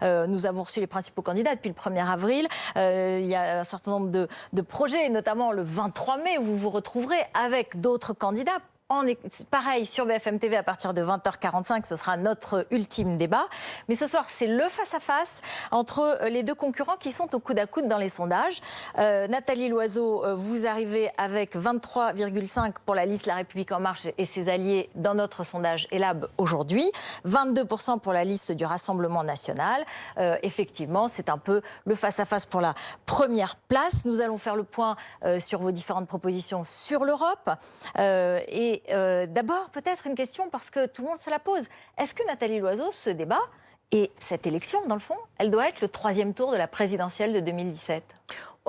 Nous avons reçu les principaux candidats depuis le 1er avril. Il y a un certain nombre de projets, et notamment le 23 mai, où vous vous retrouverez avec d'autres candidats. Pareil sur BFM TV à partir de 20h45, ce sera notre ultime débat. Mais ce soir, c'est le face-à-face entre les deux concurrents qui sont au coude à coude dans les sondages. Nathalie Loiseau, vous arrivez avec 23,5 pour la liste La République En Marche et ses alliés dans notre sondage Elab aujourd'hui. 22% pour la liste du Rassemblement National. Effectivement, c'est un peu le face-à-face pour la première place. Nous allons faire le point sur vos différentes propositions sur l'Europe. D'abord, peut-être une question, parce que tout le monde se la pose. Est-ce que Nathalie Loiseau, ce débat et cette élection, dans le fond, elle doit être le 3e tour de la présidentielle de 2017 ?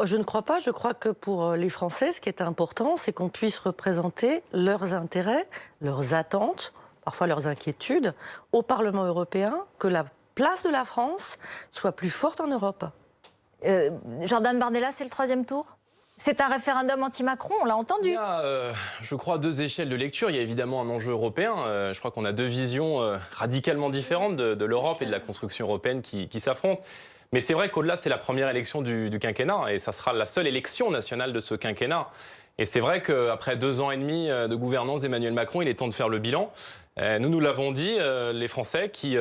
Je ne crois pas. Je crois que pour les Français, ce qui est important, c'est qu'on puisse représenter leurs intérêts, leurs attentes, parfois leurs inquiétudes, au Parlement européen, que la place de la France soit plus forte en Europe. Jordan Bardella, c'est le 3e tour ? C'est un référendum anti-Macron, on l'a entendu. Il y a, je crois, 2 échelles de lecture. Il y a évidemment un enjeu européen. Je crois qu'on a 2 visions radicalement différentes de l'Europe et de la construction européenne qui s'affrontent. Mais c'est vrai qu'au-delà, c'est la première élection du quinquennat et ça sera la seule élection nationale de ce quinquennat. Et c'est vrai qu'après 2 ans et demi de gouvernance d'Emmanuel Macron, il est temps de faire le bilan. Nous l'avons dit, les Français qui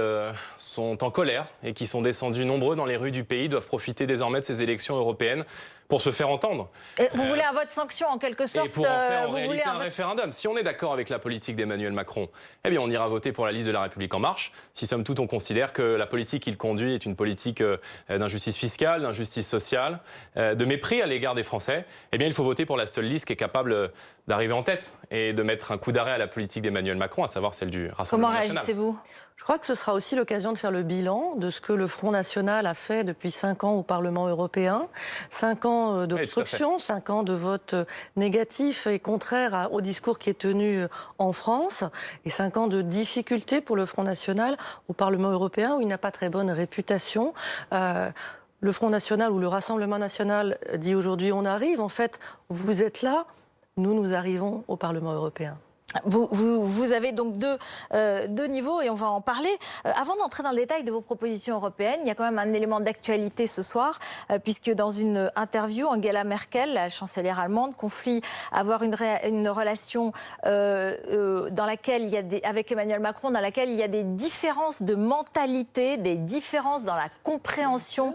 sont en colère et qui sont descendus nombreux dans les rues du pays doivent profiter désormais de ces élections européennes pour se faire entendre. Et vous voulez un vote sanction en quelque sorte? Et pour en faire en réalité un référendum. Si on est d'accord avec la politique d'Emmanuel Macron, eh bien on ira voter pour la liste de La République En Marche. Si somme toute on considère que la politique qu'il conduit est une politique d'injustice fiscale, d'injustice sociale, de mépris à l'égard des Français, eh bien il faut voter pour la seule liste qui est capable d'arriver en tête et de mettre un coup d'arrêt à la politique d'Emmanuel Macron, à savoir celle du Rassemblement national. Comment réagissez-vous? Je crois que ce sera aussi l'occasion de faire le bilan de ce que le Front National a fait depuis 5 ans au Parlement européen. 5 ans d'obstruction, 5 ans de vote négatif et contraire au discours qui est tenu en France, et 5 ans de difficultés pour le Front National au Parlement européen, où il n'a pas très bonne réputation. Le Front National ou le Rassemblement National dit aujourd'hui on arrive. En fait, vous êtes là, nous arrivons au Parlement européen. Vous avez donc deux niveaux et on va en parler. Avant d'entrer dans le détail de vos propositions européennes, il y a quand même un élément d'actualité ce soir, puisque dans une interview, Angela Merkel, la chancelière allemande, confie avoir une relation dans laquelle il y a avec Emmanuel Macron, dans laquelle il y a des différences de mentalité, des différences dans la compréhension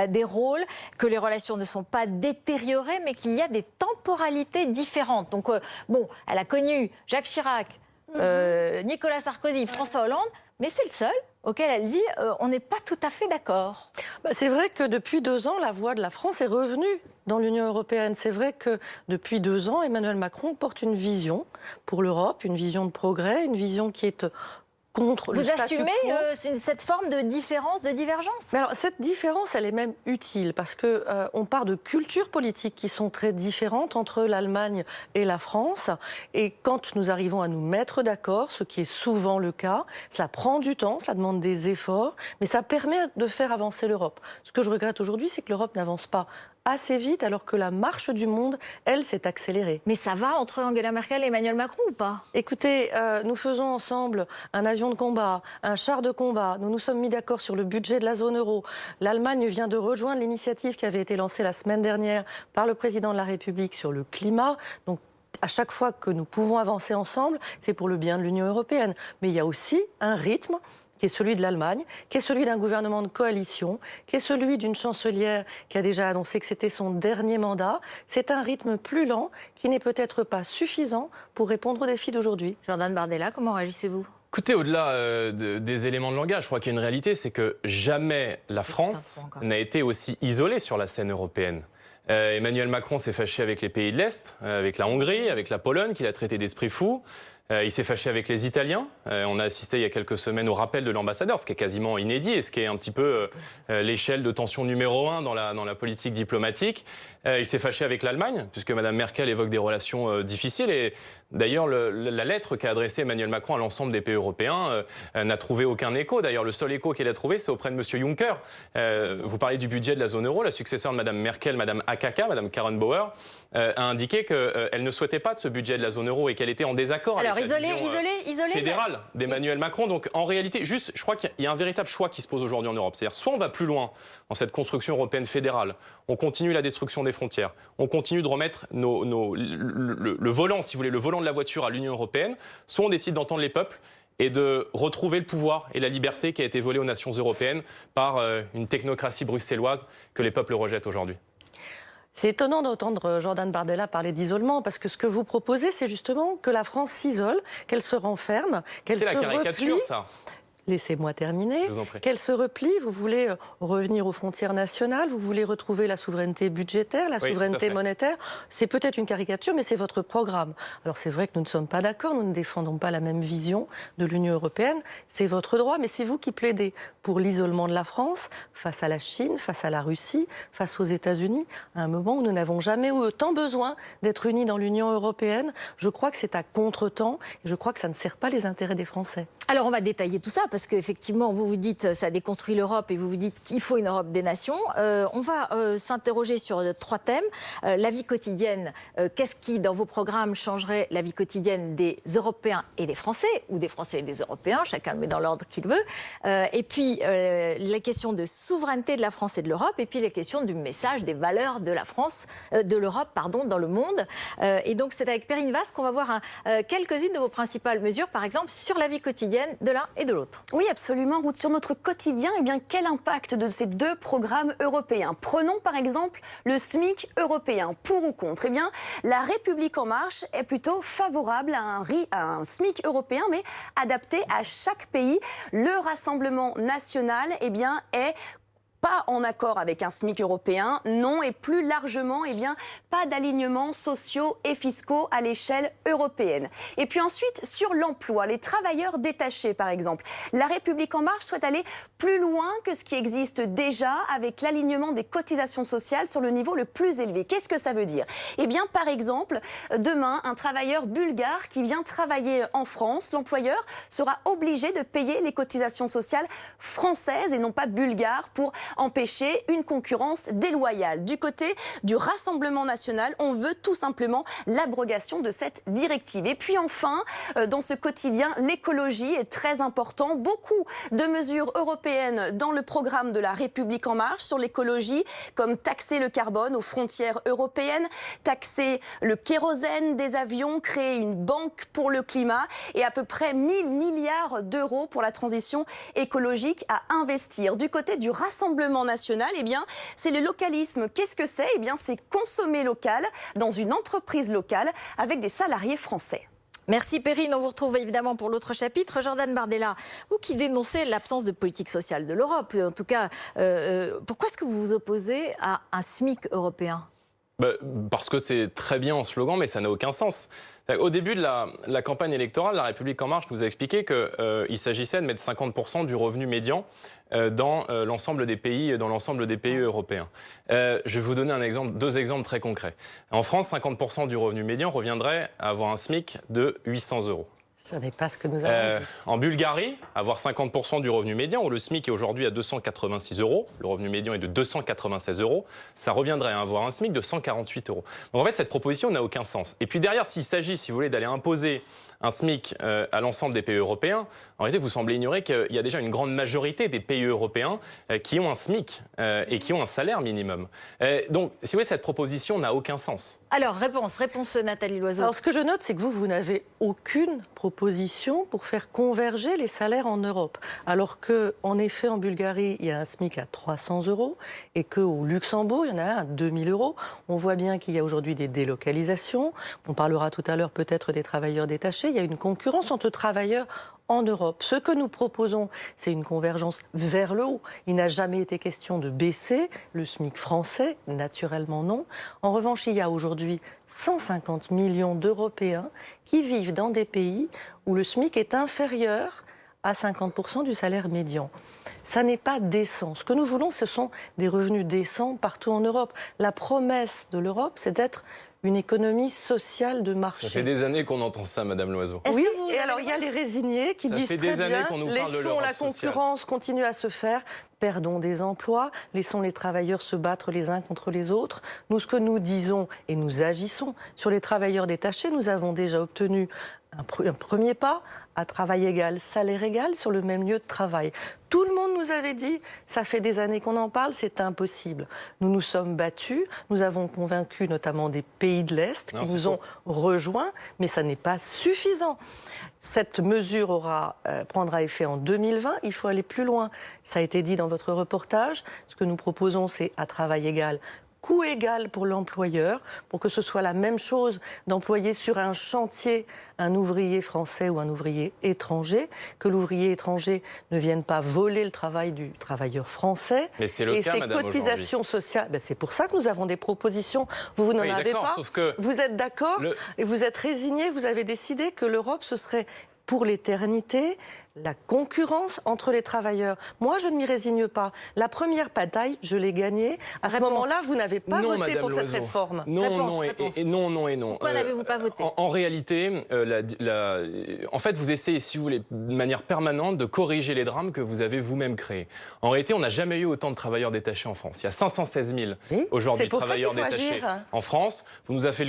des rôles, que les relations ne sont pas détériorées, mais qu'il y a des temporalités différentes. Donc, bon, elle a connu Jacques Chirac, Nicolas Sarkozy, François Hollande, mais c'est le seul auquel elle dit on n'est pas tout à fait d'accord. C'est vrai que depuis 2 ans, la voix de la France est revenue dans l'Union européenne. C'est vrai que depuis 2 ans, Emmanuel Macron porte une vision pour l'Europe, une vision de progrès, une vision qui est contre le statu quo. Vous assumez cette forme de différence, de divergence? Mais alors, cette différence, elle est même utile parce que on part de cultures politiques qui sont très différentes entre l'Allemagne et la France. Et quand nous arrivons à nous mettre d'accord, ce qui est souvent le cas, ça prend du temps, ça demande des efforts, mais ça permet de faire avancer l'Europe. Ce que je regrette aujourd'hui, c'est que l'Europe n'avance pas assez vite, alors que la marche du monde, elle, s'est accélérée. Mais ça va entre Angela Merkel et Emmanuel Macron ou pas? Écoutez, nous faisons ensemble un avion de combat, un char de combat. Nous nous sommes mis d'accord sur le budget de la zone euro. L'Allemagne vient de rejoindre l'initiative qui avait été lancée la semaine dernière par le président de la République sur le climat. Donc, à chaque fois que nous pouvons avancer ensemble, c'est pour le bien de l'Union européenne. Mais il y a aussi un rythme qui est celui de l'Allemagne, qui est celui d'un gouvernement de coalition, qui est celui d'une chancelière qui a déjà annoncé que c'était son dernier mandat. C'est un rythme plus lent qui n'est peut-être pas suffisant pour répondre aux défis d'aujourd'hui. Jordan Bardella, comment réagissez-vous? Écoutez, au-delà des éléments de langage, je crois qu'il y a une réalité, c'est que jamais la France n'a été aussi isolée sur la scène européenne. Emmanuel Macron s'est fâché avec les pays de l'Est, avec la Hongrie, avec la Pologne, qu'il a traité d'esprit fou. Il s'est fâché avec les Italiens. On a assisté il y a quelques semaines au rappel de l'ambassadeur, ce qui est quasiment inédit et ce qui est un petit peu l'échelle de tension numéro 1 dans la politique diplomatique. Il s'est fâché avec l'Allemagne, puisque Mme Merkel évoque des relations difficiles. Et d'ailleurs, la lettre qu'a adressée Emmanuel Macron à l'ensemble des pays européens n'a trouvé aucun écho. D'ailleurs, le seul écho qu'il a trouvé, c'est auprès de M. Juncker. Vous parlez du budget de la zone euro. La successeur de Mme Merkel, Mme Mme Karen Bauer, a indiqué qu'elle ne souhaitait pas de ce budget de la zone euro et qu'elle était en désaccord avec isolé. Fédérale d'Emmanuel Macron. Donc en réalité, juste, je crois qu'il y a un véritable choix qui se pose aujourd'hui en Europe. C'est-à-dire, soit on va plus loin dans cette construction européenne fédérale, on continue la destruction des frontières, on continue de remettre le volant, si vous voulez, le volant de la voiture à l'Union européenne, soit on décide d'entendre les peuples et de retrouver le pouvoir et la liberté qui a été volée aux nations européennes par une technocratie bruxelloise que les peuples rejettent aujourd'hui. C'est étonnant d'entendre Jordan Bardella parler d'isolement, parce que ce que vous proposez, c'est justement que la France s'isole, qu'elle se renferme, qu'elle se replie. C'est la caricature, ça. Laissez-moi terminer. Qu'elle se replie. Vous voulez revenir aux frontières nationales, vous voulez retrouver la souveraineté budgétaire, la souveraineté monétaire. C'est peut-être une caricature, mais c'est votre programme. Alors c'est vrai que nous ne sommes pas d'accord, nous ne défendons pas la même vision de l'Union européenne. C'est votre droit, mais c'est vous qui plaidez pour l'isolement de la France face à la Chine, face à la Russie, face aux États-Unis, à un moment où nous n'avons jamais eu autant besoin d'être unis dans l'Union européenne. Je crois que c'est à contre-temps et je crois que ça ne sert pas les intérêts des Français. Alors on va détailler tout ça parce qu'effectivement vous vous dites ça déconstruit l'Europe et vous vous dites qu'il faut une Europe des nations. On va s'interroger sur 3 thèmes. La vie quotidienne, qu'est-ce qui dans vos programmes changerait la vie quotidienne des Européens et des Français, ou des Français et des Européens, chacun le met dans l'ordre qu'il veut. Et puis la question de souveraineté de la France et de l'Europe, et puis les questions du message des valeurs de la France, de l'Europe pardon, dans le monde. Et donc c'est avec Perrine Vasse qu'on va voir quelques-unes de vos principales mesures, par exemple sur la vie quotidienne de l'un et de l'autre. Oui, absolument. Ruth, sur notre quotidien, eh bien, quel impact de ces 2 programmes européens? Prenons par exemple le SMIC européen. Pour ou contre? Eh bien, la République en marche est plutôt favorable à un SMIC européen, mais adapté à chaque pays. Le Rassemblement national, eh bien, est pas en accord avec un SMIC européen, non, et plus largement, eh bien, pas d'alignements sociaux et fiscaux à l'échelle européenne. Et puis ensuite, sur l'emploi, les travailleurs détachés, par exemple. La République En Marche souhaite aller plus loin que ce qui existe déjà avec l'alignement des cotisations sociales sur le niveau le plus élevé. Qu'est-ce que ça veut dire? Eh bien, par exemple, demain, un travailleur bulgare qui vient travailler en France, l'employeur sera obligé de payer les cotisations sociales françaises et non pas bulgares pour empêcher une concurrence déloyale. Du côté du Rassemblement national, on veut tout simplement l'abrogation de cette directive. Et puis enfin, dans ce quotidien, l'écologie est très important. Beaucoup de mesures européennes dans le programme de la République En Marche sur l'écologie, comme taxer le carbone aux frontières européennes, taxer le kérosène des avions, créer une banque pour le climat et à peu près 1000 milliards d'euros pour la transition écologique à investir. Du côté du Rassemblement national, eh bien, c'est le localisme. Qu'est-ce que c'est? Eh bien, c'est consommer local dans une entreprise locale avec des salariés français. Merci Perrine, on vous retrouve évidemment pour l'autre chapitre. Jordan Bardella, vous qui dénoncez l'absence de politique sociale de l'Europe, en tout cas, pourquoi est-ce que vous vous opposez à un SMIC européen? Parce que c'est très bien en slogan, mais ça n'a aucun sens. Au début de la campagne électorale, la République En Marche nous a expliqué qu'il s'agissait de mettre 50% du revenu médian dans l'ensemble des pays européens. Je vais vous donner 2 exemples très concrets. En France, 50% du revenu médian reviendrait à avoir un SMIC de 800 €. Ce n'est pas ce que nous avons dit. En Bulgarie, avoir 50% du revenu médian, où le SMIC est aujourd'hui à 286 €, le revenu médian est de 296 €, ça reviendrait à avoir un SMIC de 148 €. Donc en fait, cette proposition n'a aucun sens. Et puis derrière, s'il s'agit, si vous voulez, d'aller imposer un SMIC à l'ensemble des pays européens, en réalité, vous semblez ignorer qu'il y a déjà une grande majorité des pays européens qui ont un SMIC et qui ont un salaire minimum. Donc, si vous voulez, cette proposition n'a aucun sens. Alors, réponse Nathalie Loiseau. Alors, ce que je note, c'est que vous n'avez aucune proposition pour faire converger les salaires en Europe. Alors qu'en effet, en Bulgarie, il y a un SMIC à 300 € et qu'au Luxembourg, il y en a un à 2000 €. On voit bien qu'il y a aujourd'hui des délocalisations. On parlera tout à l'heure peut-être des travailleurs détachés. Il y a une concurrence entre travailleurs en Europe. Ce que nous proposons, c'est une convergence vers le haut. Il n'a jamais été question de baisser le SMIC français, naturellement non. En revanche, il y a aujourd'hui 150 millions d'Européens qui vivent dans des pays où le SMIC est inférieur à 50% du salaire médian. Ça n'est pas décent. Ce que nous voulons, ce sont des revenus décents partout en Europe. La promesse de l'Europe, c'est d'être une économie sociale de marché. Ça fait des années qu'on entend ça, Madame Loiseau. Oui, et alors il y a les résignés qui disent très bien, laissons la concurrence continuer à se faire. perdons des emplois, laissons les travailleurs se battre les uns contre les autres. Nous, ce que nous disons et nous agissons sur les travailleurs détachés, nous avons déjà obtenu un premier pas à travail égal, salaire égal sur le même lieu de travail. Tout le monde nous avait dit, ça fait des années qu'on en parle, c'est impossible. Nous nous sommes battus, nous avons convaincu notamment des pays de l'Est qui nous ont rejoints, mais ça n'est pas suffisant. Cette mesure prendra effet en 2020, il faut aller plus loin. Ça a été dit dans votre reportage, ce que nous proposons c'est à travail égal, coût égal pour l'employeur, pour que ce soit la même chose d'employer sur un chantier un ouvrier français ou un ouvrier étranger, que l'ouvrier étranger ne vienne pas voler le travail du travailleur français. Mais c'est le cas, madame, ces cotisations sociales, c'est pour ça que nous avons des propositions. Vous n'en avez pas. Sauf que vous êtes d'accord et vous êtes résigné, vous avez décidé que l'Europe, ce serait pour l'éternité, la concurrence entre les travailleurs. Moi, je ne m'y résigne pas. La première bataille, je l'ai gagnée. À ce moment-là, vous n'avez pas voté pour cette réforme. Non, non et non. Pourquoi n'avez-vous pas voté ? En réalité, en fait, vous essayez, si vous voulez, de manière permanente, de corriger les drames que vous avez vous-même créés. En réalité, on n'a jamais eu autant de travailleurs détachés en France. Il y a 516 000 aujourd'hui travailleurs détachés en France. Vous nous avez fait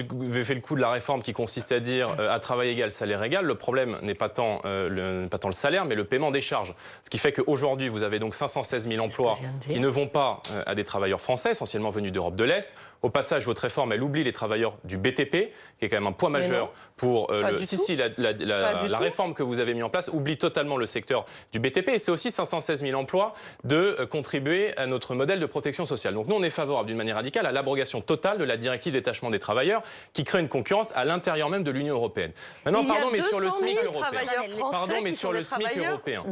le coup de la réforme qui consiste à dire à travail égal, salaire égal. Le problème n'est pas tant le salaire, mais le paiement des charges. Ce qui fait qu'aujourd'hui, vous avez donc 516 000 emplois qui ne vont pas à des travailleurs français, essentiellement venus d'Europe de l'Est. Au passage, votre réforme, elle oublie les travailleurs du BTP, qui est quand même un poids majeur pour la réforme que vous avez mise en place oublie totalement le secteur du BTP. Et c'est aussi 516 000 emplois de contribuer à notre modèle de protection sociale. Donc nous, on est favorable d'une manière radicale à l'abrogation totale de la directive détachement des travailleurs qui crée une concurrence à l'intérieur même de l'Union européenne. Maintenant, pardon, mais sur le SMIC européen. Pardon, mais sur le SMIC européen.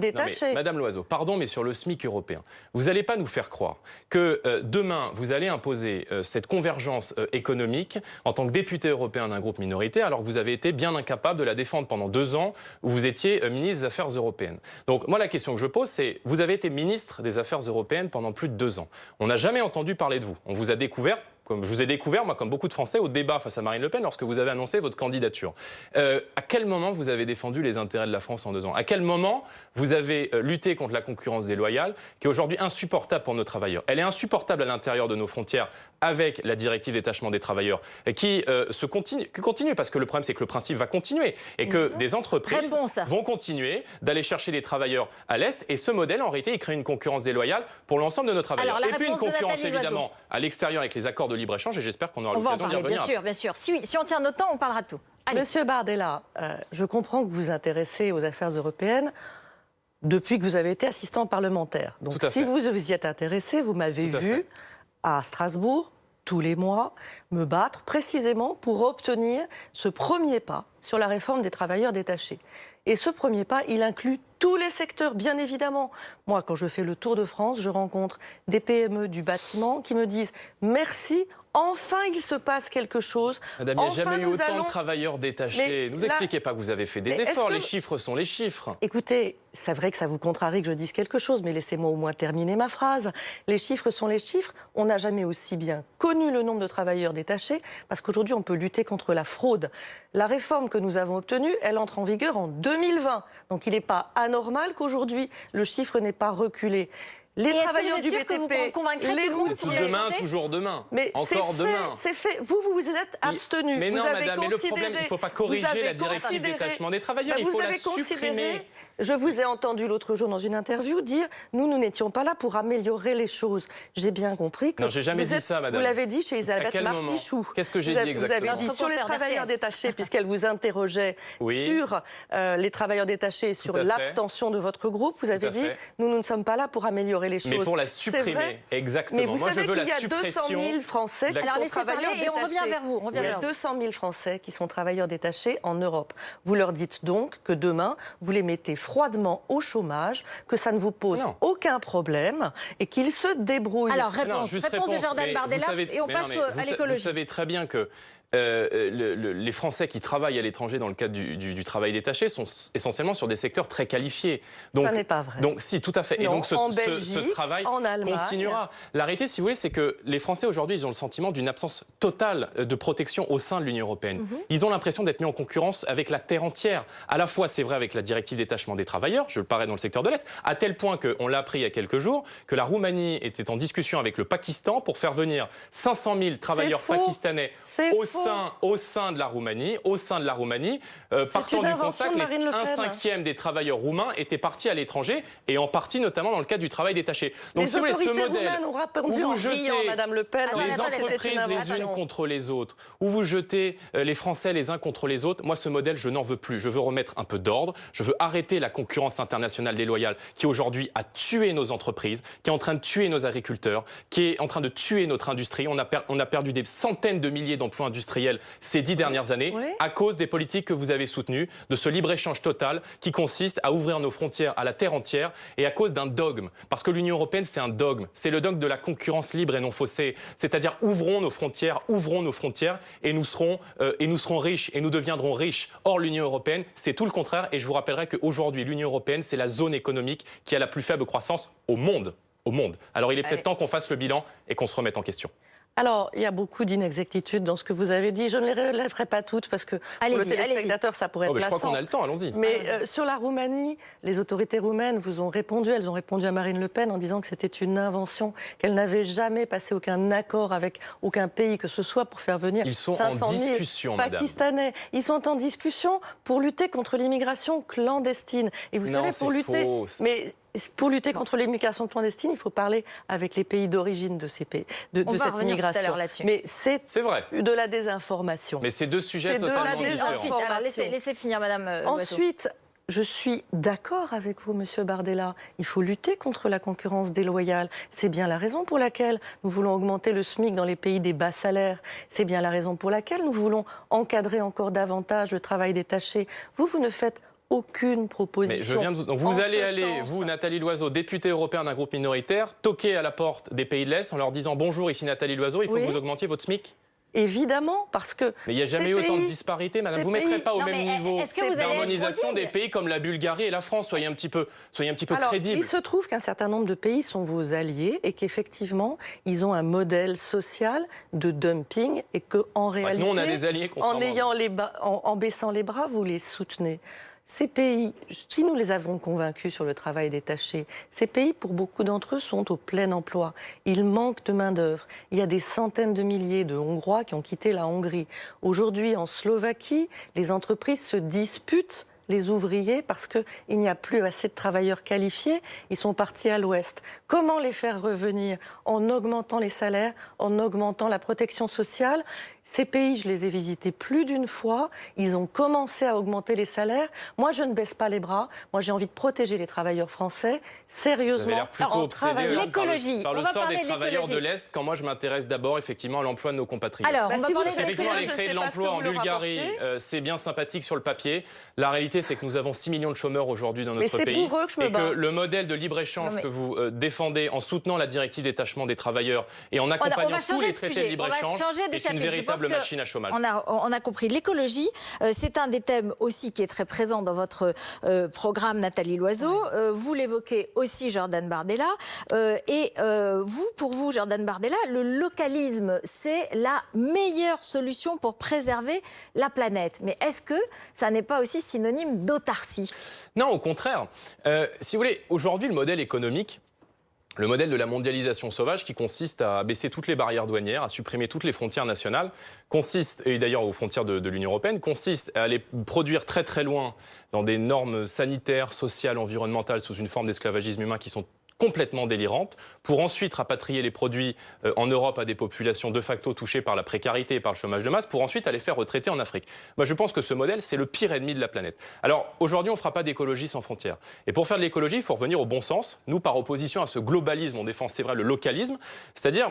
Madame Loiseau, pardon, mais sur le SMIC européen. Vous n'allez pas nous faire croire que demain, vous allez imposer cette convergence économique en tant que député européen d'un groupe minoritaire, alors que vous avez été bien incapable de la défendre pendant 2 ans où vous étiez ministre des Affaires européennes. Donc moi, la question que je pose, c'est, vous avez été ministre des Affaires européennes pendant plus de 2 ans. On n'a jamais entendu parler de vous. On vous a découvert, comme je vous ai découvert, moi, comme beaucoup de Français, au débat face à Marine Le Pen, lorsque vous avez annoncé votre candidature. À quel moment vous avez défendu les intérêts de la France en 2 ans ? À quel moment vous avez lutté contre la concurrence déloyale, qui est aujourd'hui insupportable pour nos travailleurs ? Elle est insupportable à l'intérieur de nos frontières avec la directive détachement des travailleurs, qui continue, parce que le problème, c'est que le principe va continuer, et que des entreprises vont continuer d'aller chercher des travailleurs à l'Est, et ce modèle, en réalité, il crée une concurrence déloyale pour l'ensemble de nos travailleurs. Alors, et puis une concurrence, évidemment, à l'extérieur avec les accords de libre-échange, et j'espère qu'on aura l'occasion d'y revenir. Bien sûr. Si on tient notre temps, on parlera de tout. Allez. Monsieur Bardella, je comprends que vous vous intéressez aux affaires européennes depuis que vous avez été assistant parlementaire. Donc si vous y êtes intéressé, vous m'avez vu à Strasbourg tous les mois me battre précisément pour obtenir ce premier pas sur la réforme des travailleurs détachés. Et ce premier pas, il inclut tous les secteurs, bien évidemment. Moi, quand je fais le tour de France, je rencontre des PME du bâtiment qui me disent « Merci, enfin il se passe quelque chose ». Madame, il n'y a jamais eu autant de travailleurs détachés. Ne nous expliquez pas que vous avez fait des efforts, les chiffres sont les chiffres. Écoutez, c'est vrai que ça vous contrarie que je dise quelque chose, mais laissez-moi au moins terminer ma phrase. Les chiffres sont les chiffres. On n'a jamais aussi bien connu le nombre de travailleurs détachés, parce qu'aujourd'hui, on peut lutter contre la fraude. La réforme que nous avons obtenue, elle entre en vigueur en 2020. Donc il n'est pas anormal qu'aujourd'hui, le chiffre n'ait pas reculé. Les travailleurs du BTP, les routiers... Demain, toujours demain. Mais encore demain. C'est fait. Vous vous êtes abstenu. Mais non, vous avez madame, mais le problème, il ne faut pas corriger la directive détachement des travailleurs. Il faut la supprimer. Je vous ai entendu l'autre jour dans une interview dire « Nous n'étions pas là pour améliorer les choses ». J'ai bien compris que... Non, j'ai jamais dit ça, madame. Vous l'avez dit chez Elisabeth Martichoux. Qu'est-ce que j'ai dit exactement ? Vous avez dit sur les travailleurs détachés, puisqu'elle vous interrogeait sur les travailleurs détachés, sur l'abstention de votre groupe. Vous avez dit « Nous ne sommes pas là pour améliorer les choses ». Mais pour la supprimer, exactement. Mais vous Moi, savez je veux qu'il y la a 200 000 Français qui sont travailleurs détachés. Et on revient vers vous. Il y a 200 000 Français qui sont travailleurs détachés en Europe. Vous leur dites donc que demain, vous les mettez froidement au chômage, que ça ne vous pose aucun problème et qu'ils se débrouillent. Alors, réponse de Jordan Bardella et on passe à l'écologie. Vous savez très bien que les Français qui travaillent à l'étranger dans le cadre du travail détaché sont essentiellement sur des secteurs très qualifiés. Donc, ça n'est pas vrai. Donc, si, tout à fait. Non, et donc, en Belgique, ce travail en Allemagne continuera. La réalité, si vous voulez, c'est que les Français, aujourd'hui, ils ont le sentiment d'une absence totale de protection au sein de l'Union européenne. Ils ont l'impression d'être mis en concurrence avec la terre entière. À la fois, c'est vrai avec la directive détachement des travailleurs, je le parais dans le secteur de l'Est, à tel point qu'on l'a appris il y a quelques jours, que la Roumanie était en discussion avec le Pakistan pour faire venir 500 000 travailleurs pakistanais au sein de la Roumanie, partant du constat que un cinquième des travailleurs roumains étaient partis à l'étranger et en partie notamment dans le cadre du travail détaché. Donc les autorités roumaines ont répondu en riant, Madame Le Pen, les entreprises les unes contre les autres, où vous jetez les Français les uns contre les autres, moi ce modèle je n'en veux plus. Je veux remettre un peu d'ordre, je veux arrêter la concurrence internationale déloyale qui aujourd'hui a tué nos entreprises, qui est en train de tuer nos agriculteurs, qui est en train de tuer notre industrie. On a perdu des centaines de milliers d'emplois industriels ces 10 dernières années à cause des politiques que vous avez soutenues, de ce libre-échange total qui consiste à ouvrir nos frontières à la terre entière et à cause d'un dogme. Parce que l'Union européenne, c'est un dogme. C'est le dogme de la concurrence libre et non faussée. C'est-à-dire ouvrons nos frontières et nous serons riches et nous deviendrons riches. Or, l'Union européenne, c'est tout le contraire. Et je vous rappellerai qu'aujourd'hui, l'Union européenne, c'est la zone économique qui a la plus faible croissance au monde. Alors, il est peut-être temps qu'on fasse le bilan et qu'on se remette en question. Alors, il y a beaucoup d'inexactitudes dans ce que vous avez dit. Je ne les relèverai pas toutes parce que pour le téléspectateur, ça pourrait être lassant. Je crois qu'on a le temps, allons-y. Mais sur la Roumanie, les autorités roumaines vous ont répondu. Elles ont répondu à Marine Le Pen en disant que c'était une invention, qu'elles n'avaient jamais passé aucun accord avec aucun pays que ce soit pour faire venir 500 000 Pakistanais. Ils sont en discussion pour lutter contre l'immigration clandestine. Et vous savez, pour lutter contre l'immigration clandestine, il faut parler avec les pays d'origine de ces pays, de cette immigration. Mais c'est vrai. De la désinformation. Mais c'est deux sujets totalement différents. Laissez finir, Madame. Ensuite, je suis d'accord avec vous, Monsieur Bardella. Il faut lutter contre la concurrence déloyale. C'est bien la raison pour laquelle nous voulons augmenter le SMIC dans les pays des bas salaires. C'est bien la raison pour laquelle nous voulons encadrer encore davantage le travail détaché. Vous ne faites aucune proposition. Mais je viens de... Donc vous allez vous, Nathalie Loiseau, députée européenne d'un groupe minoritaire, toquer à la porte des pays de l'Est en leur disant « Bonjour, ici Nathalie Loiseau, il faut que vous augmentiez votre SMIC ». Évidemment, parce que... Mais il n'y a jamais eu autant de disparités, madame. Vous ne mettrez pas au même niveau d'harmonisation des pays comme la Bulgarie et la France. Soyez un petit peu crédibles. Il se trouve qu'un certain nombre de pays sont vos alliés et qu'effectivement, ils ont un modèle social de dumping et qu'en réalité, nous, on a des alliés en baissant les bras, vous les soutenez. Ces pays, si nous les avons convaincus sur le travail détaché, ces pays, pour beaucoup d'entre eux, sont au plein emploi. Ils manquent de main-d'œuvre. Il y a des centaines de milliers de Hongrois qui ont quitté la Hongrie. Aujourd'hui, en Slovaquie, les entreprises se disputent les ouvriers parce qu'il n'y a plus assez de travailleurs qualifiés. Ils sont partis à l'ouest. Comment les faire revenir? En augmentant les salaires, en augmentant la protection sociale. Ces pays, je les ai visités plus d'une fois. Ils ont commencé à augmenter les salaires. Moi, je ne baisse pas les bras. Moi, j'ai envie de protéger les travailleurs français, sérieusement. Vous avez l'air plutôt obsédé l'écologie. Par le sort des travailleurs de l'Est, quand moi, je m'intéresse d'abord, effectivement, à l'emploi de nos compatriotes. Alors, on va parler effectivement, aller créer de l'emploi en Bulgarie, c'est bien sympathique sur le papier. La réalité, c'est que nous avons 6 millions de chômeurs aujourd'hui dans notre pays. Pour eux que je me bats. Et que le modèle de libre-échange que vous défendez en soutenant la directive détachement des travailleurs et en accompagnant tous les traités de libre-échange est une véritable machine à chômage. On a compris l'écologie. C'est un des thèmes aussi qui est très présent dans votre programme, Nathalie Loiseau. Vous l'évoquez aussi, Jordan Bardella. Pour vous, Jordan Bardella, le localisme, c'est la meilleure solution pour préserver la planète. Mais est-ce que ça n'est pas aussi synonyme d'autarcie? Non, au contraire. Si vous voulez, aujourd'hui, le modèle économique, le modèle de la mondialisation sauvage qui consiste à baisser toutes les barrières douanières, à supprimer toutes les frontières nationales, consiste, et d'ailleurs aux frontières de l'Union européenne, consiste à aller produire très très loin dans des normes sanitaires, sociales, environnementales sous une forme d'esclavagisme humain qui sont complètement délirantes, pour ensuite rapatrier les produits en Europe à des populations de facto touchées par la précarité et par le chômage de masse, pour ensuite aller faire retraiter en Afrique. Moi, je pense que ce modèle, c'est le pire ennemi de la planète. Alors, aujourd'hui, on ne fera pas d'écologie sans frontières. Et pour faire de l'écologie, il faut revenir au bon sens. Nous, par opposition à ce globalisme, on défend, c'est vrai, le localisme, c'est-à-dire,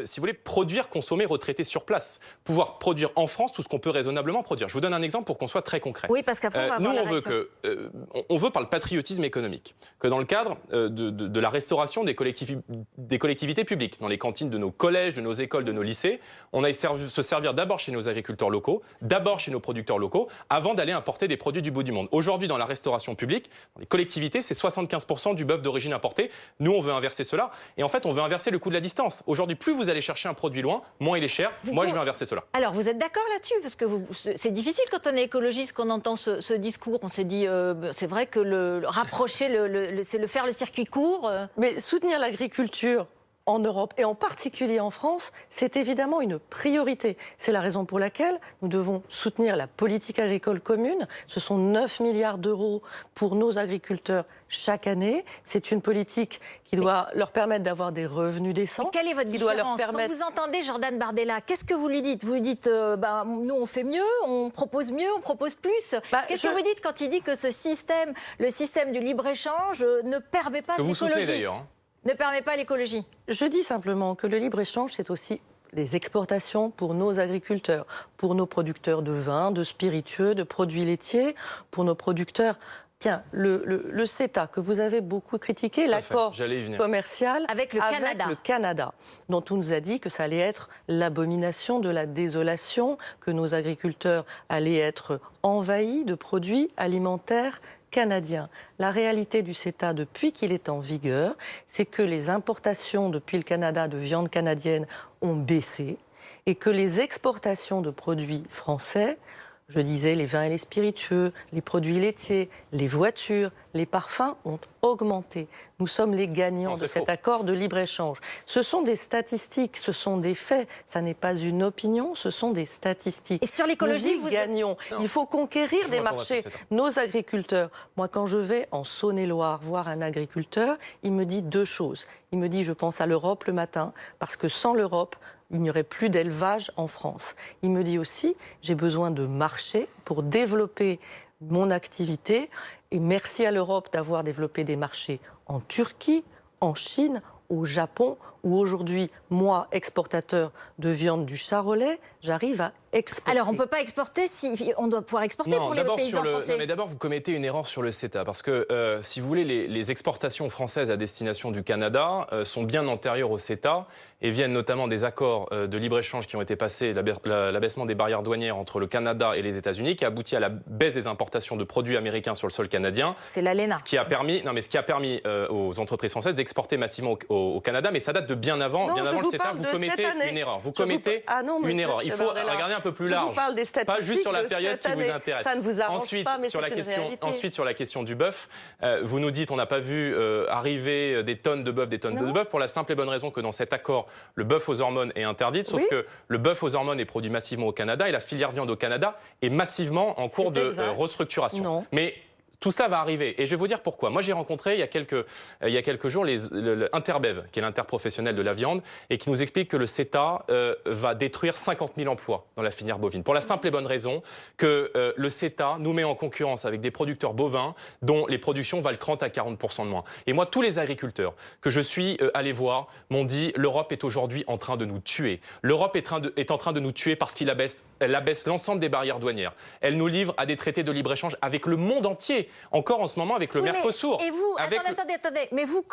si vous voulez, produire, consommer, retraiter sur place. Pouvoir produire en France tout ce qu'on peut raisonnablement produire. Je vous donne un exemple pour qu'on soit très concret. Oui, parce qu'après, on va nous, on veut par le patriotisme économique, que dans le cadre de la la restauration des collectivités publiques, dans les cantines de nos collèges, de nos écoles, de nos lycées. On aille se servir d'abord chez nos agriculteurs locaux, d'abord chez nos producteurs locaux, avant d'aller importer des produits du bout du monde. Aujourd'hui, dans la restauration publique, dans les collectivités, c'est 75% du bœuf d'origine importé. Nous, on veut inverser cela. Et en fait, on veut inverser le coût de la distance. Aujourd'hui, plus vous allez chercher un produit loin, moins il est cher. Moi, je vais inverser cela. Alors, vous êtes d'accord là-dessus? Parce que c'est difficile quand on est écologiste, qu'on entend ce discours. On s'est dit, c'est vrai que rapprocher, c'est faire le circuit court. Mais soutenir l'agriculture en Europe et en particulier en France, c'est évidemment une priorité. C'est la raison pour laquelle nous devons soutenir la politique agricole commune. Ce sont 9 milliards d'euros pour nos agriculteurs chaque année. C'est une politique qui doit leur permettre d'avoir des revenus décents. Et quelle est votre différence quand vous entendez Jordan Bardella? Qu'est-ce que vous lui dites? Vous lui dites, nous on fait mieux, on propose plus. Qu'est-ce que vous dites quand il dit que le système du libre-échange ne permet pas l'écologie? Que vous soutenez d'ailleurs. Hein. Ne permet pas l'écologie. Je dis simplement que le libre-échange, c'est aussi des exportations pour nos agriculteurs, pour nos producteurs de vin, de spiritueux, de produits laitiers, pour nos producteurs. Tiens, le CETA, que vous avez beaucoup critiqué, l'accord commercial avec le Canada, dont on nous a dit que ça allait être l'abomination de la désolation, que nos agriculteurs allaient être envahis de produits alimentaires canadien. La réalité du CETA, depuis qu'il est en vigueur, c'est que les importations depuis le Canada de viande canadienne ont baissé et que les exportations de produits français, je disais les vins et les spiritueux, les produits laitiers, les voitures, les parfums ont augmenté. Nous sommes les gagnants de cet accord de libre-échange. Ce sont des statistiques, ce sont des faits. Ça n'est pas une opinion, ce sont des statistiques. Et sur l'écologie, nous y gagnons. Il faut conquérir des marchés. Nos agriculteurs, moi quand je vais en Saône-et-Loire voir un agriculteur, il me dit deux choses. Il me dit, je pense à l'Europe le matin, parce que sans l'Europe, il n'y aurait plus d'élevage en France. Il me dit aussi, j'ai besoin de marchés pour développer mon activité. Et merci à l'Europe d'avoir développé des marchés en Turquie, en Chine, au Japon, où aujourd'hui, moi, exportateur de viande du Charolais, j'arrive à exporter. Alors, on ne peut pas exporter si on doit pouvoir exporter pour les paysans français. Non, mais d'abord, vous commettez une erreur sur le CETA, parce que, si vous voulez, les exportations françaises à destination du Canada sont bien antérieures au CETA et viennent notamment des accords de libre-échange qui ont été passés, l'abaissement des barrières douanières entre le Canada et les États-Unis, qui a abouti à la baisse des importations de produits américains sur le sol canadien. C'est l'ALENA. Ce qui a permis aux entreprises françaises d'exporter massivement au Canada, mais ça date de bien avant le CETA. Vous commettez une erreur. Vous commettez une erreur. Il faut regarder un peu plus large. Pas juste sur la période qui vous intéresse. Ça ne vous arrange pas, mais c'est une réalité. Ensuite, sur la question du bœuf, vous nous dites on n'a pas vu arriver des tonnes de bœuf, pour la simple et bonne raison que dans cet accord, le bœuf aux hormones est interdit, sauf que le bœuf aux hormones est produit massivement au Canada et la filière viande au Canada est massivement en cours de restructuration. Mais tout cela va arriver. Et je vais vous dire pourquoi. Moi, j'ai rencontré il y a quelques jours l'Interbev, qui est l'interprofessionnel de la viande, et qui nous explique que le CETA va détruire 50 000 emplois dans la filière bovine. Pour la simple et bonne raison que le CETA nous met en concurrence avec des producteurs bovins dont les productions valent 30 à 40% de moins. Et moi, tous les agriculteurs que je suis allé voir m'ont dit l'Europe est aujourd'hui en train de nous tuer. L'Europe est en train de nous tuer parce elle abaisse l'ensemble des barrières douanières. Elle nous livre à des traités de libre-échange avec le monde entier. Encore en ce moment avec le Mercosur. Et vous, attendez. Mais vous,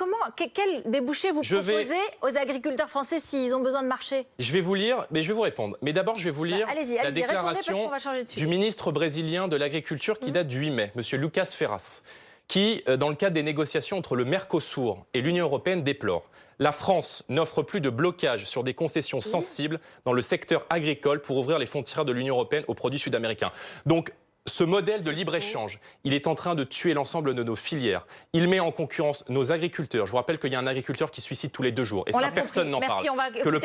quel débouché vous proposez aux agriculteurs français s'ils ont besoin de marché? Je vais vous lire, mais je vais vous répondre. Mais d'abord, je vais vous lire la déclaration du ministre brésilien de l'Agriculture qui date du 8 mai, M. Lucas Ferraz, qui, dans le cadre des négociations entre le Mercosur et l'Union européenne, déplore. La France n'offre plus de blocage sur des concessions sensibles dans le secteur agricole pour ouvrir les frontières de l'Union européenne aux produits sud-américains. Donc, ce modèle de libre-échange, il est en train de tuer l'ensemble de nos filières. Il met en concurrence nos agriculteurs. Je vous rappelle qu'il y a un agriculteur qui se suicide tous les 2 jours. Et ça, personne n'en parle. Que le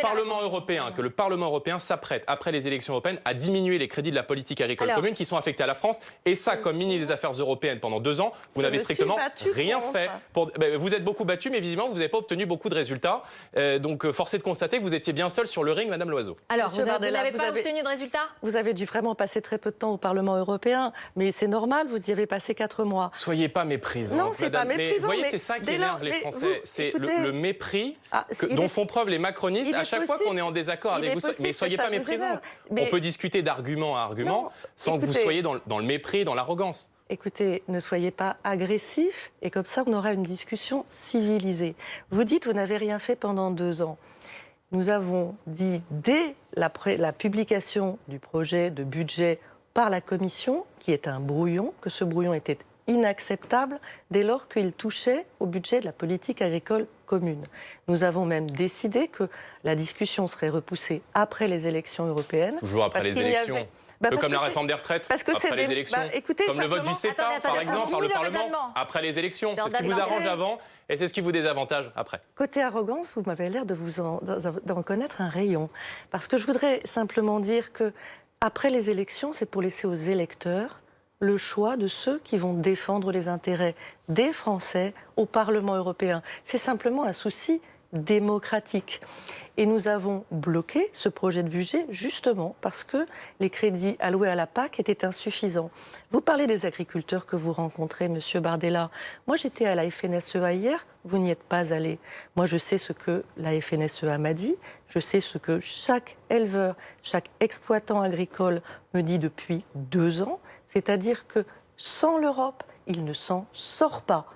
Parlement européen s'apprête, après les élections européennes, à diminuer les crédits de la politique agricole commune qui sont affectés à la France. Et ça, comme ministre des Affaires européennes pendant 2 ans, vous n'avez strictement rien fait. Vous êtes beaucoup battu, mais visiblement, vous n'avez pas obtenu beaucoup de résultats. Donc, force est de constater que vous étiez bien seul sur le ring, Madame Loiseau. Alors, vous n'avez pas obtenu de résultats? Vous avez dû vraiment passer très peu de temps au Parlement européen. Mais c'est normal, vous y avez passé 4 mois. Soyez pas méprisante. Non, c'est pas méprisant. Mais vous voyez, c'est ça qui énerve les Français. C'est le mépris dont font preuve les macronistes à chaque fois qu'on est en désaccord avec vous. Mais soyez pas méprisante. On peut discuter d'argument à argument sans que vous soyez dans le mépris, dans l'arrogance. Écoutez, ne soyez pas agressifs et comme ça, on aura une discussion civilisée. Vous dites, vous n'avez rien fait pendant 2 ans. Nous avons dit dès la publication du projet de budget par la Commission, qui est un brouillon, que ce brouillon était inacceptable dès lors qu'il touchait au budget de la politique agricole commune. Nous avons même décidé que la discussion serait repoussée après les élections européennes. Toujours après les élections. Comme la réforme des retraites, après les élections, écoutez, comme le vote du CETA, par exemple, par le Parlement, après les élections. C'est ce qui vous arrange avant et c'est ce qui vous désavantage après. Côté arrogance, vous m'avez l'air d'en connaître un rayon. Parce que je voudrais simplement dire que après les élections, c'est pour laisser aux électeurs le choix de ceux qui vont défendre les intérêts des Français au Parlement européen. C'est simplement un souci démocratique. Et nous avons bloqué ce projet de budget justement parce que les crédits alloués à la PAC étaient insuffisants. Vous parlez des agriculteurs que vous rencontrez, Monsieur Bardella. Moi, j'étais à la FNSEA hier, vous n'y êtes pas allé. Moi, je sais ce que la FNSEA m'a dit, je sais ce que chaque éleveur, chaque exploitant agricole me dit depuis 2 ans, c'est-à-dire que sans l'Europe, il ne s'en sort pas.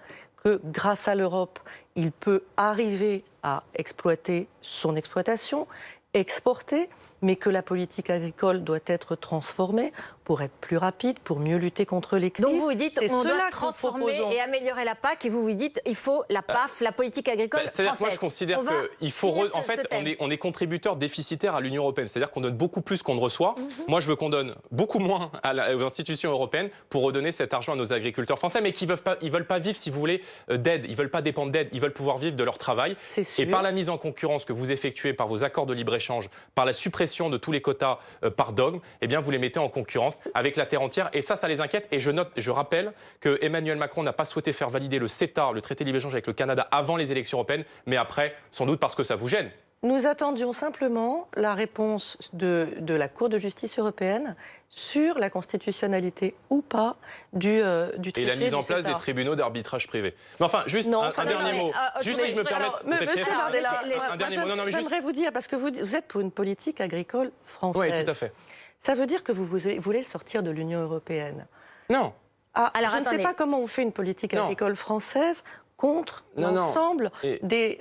Que grâce à l'Europe, il peut arriver à exploiter son exploitation, exporter, mais que la politique agricole doit être transformée pour être plus rapide, pour mieux lutter contre les crises. Donc vous dites on doit transformer et améliorer la PAC et vous dites il faut la PAF, la politique agricole française. C'est-à-dire que moi je considère qu'il faut... En fait, on est contributeur déficitaire à l'Union européenne. C'est-à-dire qu'on donne beaucoup plus qu'on ne reçoit. Moi je veux qu'on donne beaucoup moins aux institutions européennes pour redonner cet argent à nos agriculteurs français, mais qui ne veulent pas vivre, si vous voulez, d'aide. Ils ne veulent pas dépendre d'aide. Ils veulent pouvoir vivre de leur travail. Et par la mise en concurrence que vous effectuez par vos accords de libre-échange, par la suppression de tous les quotas par dogme, eh bien vous les mettez en concurrence avec la terre entière. Et ça les inquiète. Et je rappelle que Emmanuel Macron n'a pas souhaité faire valider le CETA, le traité de libre-échange avec le Canada, avant les élections européennes, mais après, sans doute parce que ça vous gêne. Nous attendions simplement la réponse de la Cour de justice européenne sur la constitutionnalité ou pas du traité. Et la mise en place des tribunaux d'arbitrage privé. Mais enfin, juste un dernier mot. Juste si je me permets. Monsieur Bardella, un dernier mot. J'aimerais vous dire, parce que vous êtes pour une politique agricole française. Oui, tout à fait. Ça veut dire que vous voulez sortir de l'Union européenne? Non. Alors, je ne sais pas comment on fait une politique agricole française contre l'ensemble des